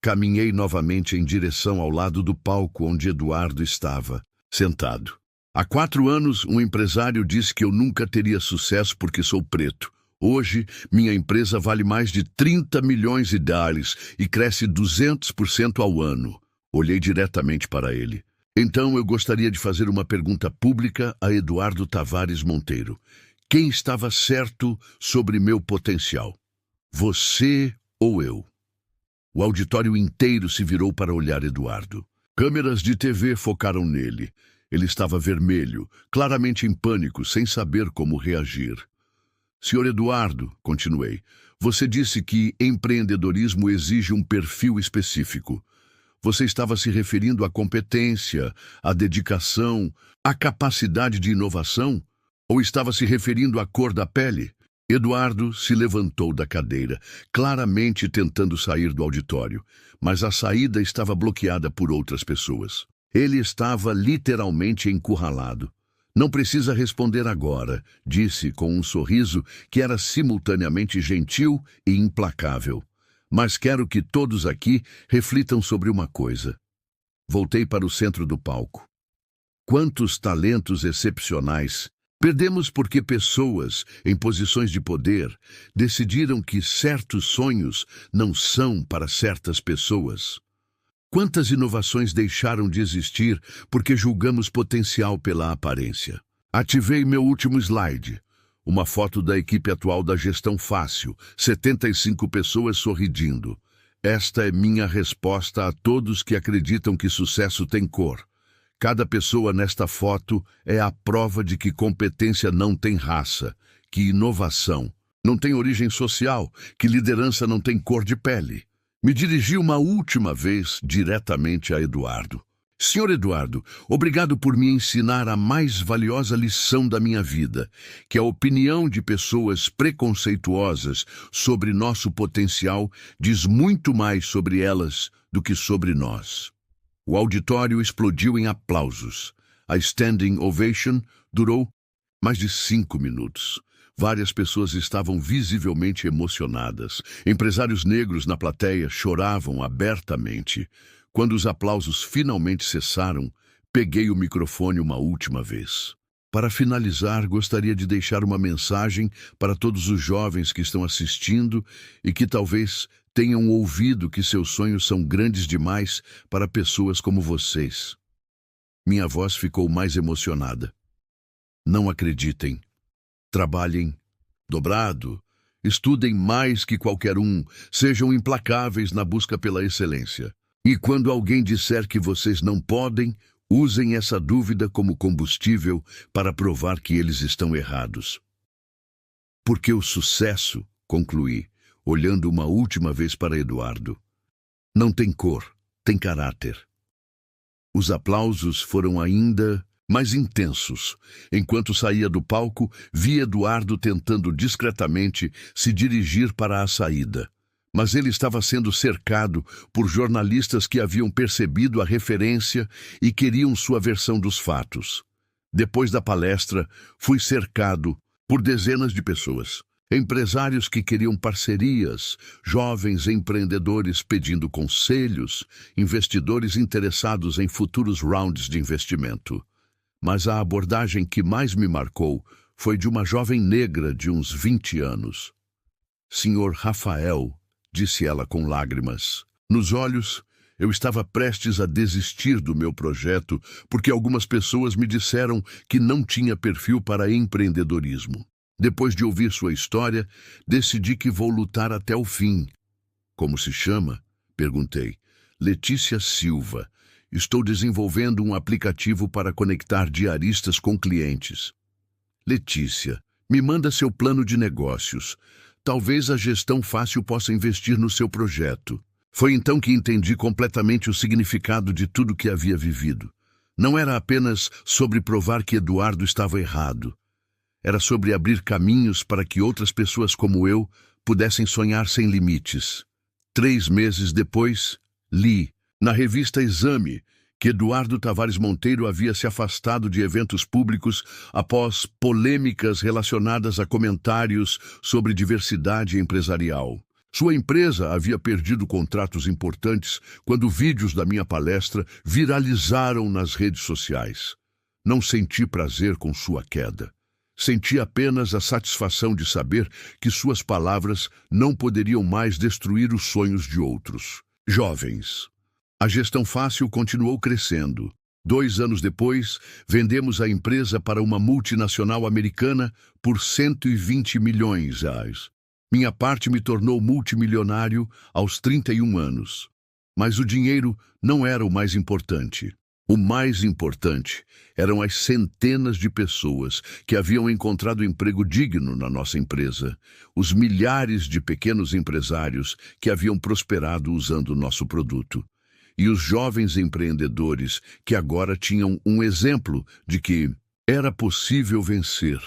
Caminhei novamente em direção ao lado do palco onde Eduardo estava, sentado. Há 4 anos, um empresário disse que eu nunca teria sucesso porque sou preto. Hoje, minha empresa vale mais de 30 milhões de dólares e cresce 200% ao ano. Olhei diretamente para ele. Então eu gostaria de fazer uma pergunta pública a Eduardo Tavares Monteiro. Quem estava certo sobre meu potencial? Você ou eu? O auditório inteiro se virou para olhar Eduardo. Câmeras de TV focaram nele. Ele estava vermelho, claramente em pânico, sem saber como reagir. Senhor Eduardo, continuei, você disse que empreendedorismo exige um perfil específico. Você estava se referindo à competência, à dedicação, à capacidade de inovação? Ou estava se referindo à cor da pele? Eduardo se levantou da cadeira, claramente tentando sair do auditório, mas a saída estava bloqueada por outras pessoas. Ele estava literalmente encurralado. Não precisa responder agora, disse com um sorriso que era simultaneamente gentil e implacável. Mas quero que todos aqui reflitam sobre uma coisa. Voltei para o centro do palco. Quantos talentos excepcionais perdemos porque pessoas, em posições de poder, decidiram que certos sonhos não são para certas pessoas? Quantas inovações deixaram de existir porque julgamos potencial pela aparência? Ativei meu último slide. Uma foto da equipe atual da Gestão Fácil, 75 pessoas sorrindo. Esta é minha resposta a todos que acreditam que sucesso tem cor. Cada pessoa nesta foto é a prova de que competência não tem raça, que inovação não tem origem social, que liderança não tem cor de pele. Me dirigi uma última vez diretamente a Eduardo. Senhor Eduardo, obrigado por me ensinar a mais valiosa lição da minha vida, que a opinião de pessoas preconceituosas sobre nosso potencial diz muito mais sobre elas do que sobre nós. O auditório explodiu em aplausos. A standing ovation durou mais de 5 minutos. Várias pessoas estavam visivelmente emocionadas. Empresários negros na plateia choravam abertamente. Quando os aplausos finalmente cessaram, peguei o microfone uma última vez. Para finalizar, gostaria de deixar uma mensagem para todos os jovens que estão assistindo e que talvez tenham ouvido que seus sonhos são grandes demais para pessoas como vocês. Minha voz ficou mais emocionada. Não acreditem. Trabalhem dobrado. Estudem mais que qualquer um. Sejam implacáveis na busca pela excelência. E quando alguém disser que vocês não podem, usem essa dúvida como combustível para provar que eles estão errados. Porque o sucesso, concluí, olhando uma última vez para Eduardo, não tem cor, tem caráter. Os aplausos foram ainda mais intensos. Enquanto saía do palco, vi Eduardo tentando discretamente se dirigir para a saída. Mas ele estava sendo cercado por jornalistas que haviam percebido a referência e queriam sua versão dos fatos. Depois da palestra, fui cercado por dezenas de pessoas. Empresários que queriam parcerias, jovens empreendedores pedindo conselhos, investidores interessados em futuros rounds de investimento. Mas a abordagem que mais me marcou foi de uma jovem negra de uns 20 anos. Senhor Rafael, disse ela com lágrimas. Nos olhos, eu estava prestes a desistir do meu projeto porque algumas pessoas me disseram que não tinha perfil para empreendedorismo. Depois de ouvir sua história, decidi que vou lutar até o fim. Como se chama? Perguntei. Letícia Silva. Estou desenvolvendo um aplicativo para conectar diaristas com clientes. Letícia, me manda seu plano de negócios. Talvez a Gestão Fácil possa investir no seu projeto. Foi então que entendi completamente o significado de tudo que havia vivido. Não era apenas sobre provar que Eduardo estava errado. Era sobre abrir caminhos para que outras pessoas como eu pudessem sonhar sem limites. 3 meses depois, li, na revista Exame, que Eduardo Tavares Monteiro havia se afastado de eventos públicos após polêmicas relacionadas a comentários sobre diversidade empresarial. Sua empresa havia perdido contratos importantes quando vídeos da minha palestra viralizaram nas redes sociais. Não senti prazer com sua queda. Senti apenas a satisfação de saber que suas palavras não poderiam mais destruir os sonhos de outros. Jovens. A Gestão Fácil continuou crescendo. 2 anos depois, vendemos a empresa para uma multinacional americana por 120 milhões de reais. Minha parte me tornou multimilionário aos 31 anos. Mas o dinheiro não era o mais importante. O mais importante eram as centenas de pessoas que haviam encontrado emprego digno na nossa empresa, os milhares de pequenos empresários que haviam prosperado usando nosso produto, e os jovens empreendedores que agora tinham um exemplo de que era possível vencer.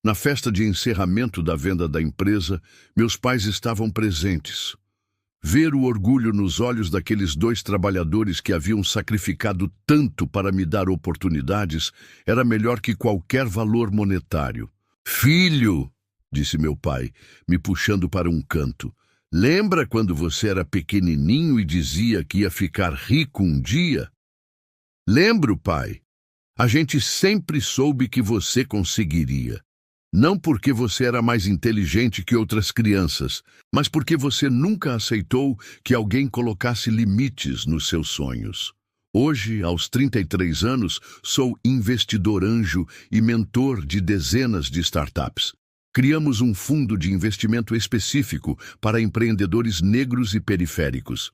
Na festa de encerramento da venda da empresa, meus pais estavam presentes. Ver o orgulho nos olhos daqueles 2 trabalhadores que haviam sacrificado tanto para me dar oportunidades era melhor que qualquer valor monetário. Filho, disse meu pai, me puxando para um canto, lembra quando você era pequenininho e dizia que ia ficar rico um dia? Lembro, pai. A gente sempre soube que você conseguiria. Não porque você era mais inteligente que outras crianças, mas porque você nunca aceitou que alguém colocasse limites nos seus sonhos. Hoje, aos 33 anos, sou investidor anjo e mentor de dezenas de startups. Criamos um fundo de investimento específico para empreendedores negros e periféricos.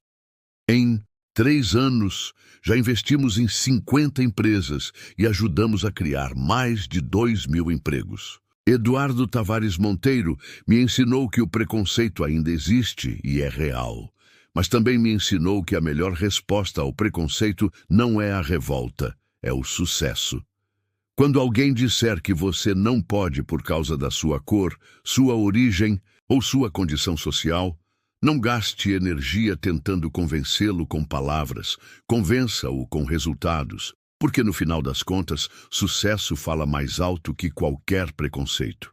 Em 3 anos, já investimos em 50 empresas e ajudamos a criar mais de 2.000 empregos. Eduardo Tavares Monteiro me ensinou que o preconceito ainda existe e é real, mas também me ensinou que a melhor resposta ao preconceito não é a revolta, é o sucesso. Quando alguém disser que você não pode por causa da sua cor, sua origem ou sua condição social, não gaste energia tentando convencê-lo com palavras, convença-o com resultados. Porque no final das contas, sucesso fala mais alto que qualquer preconceito.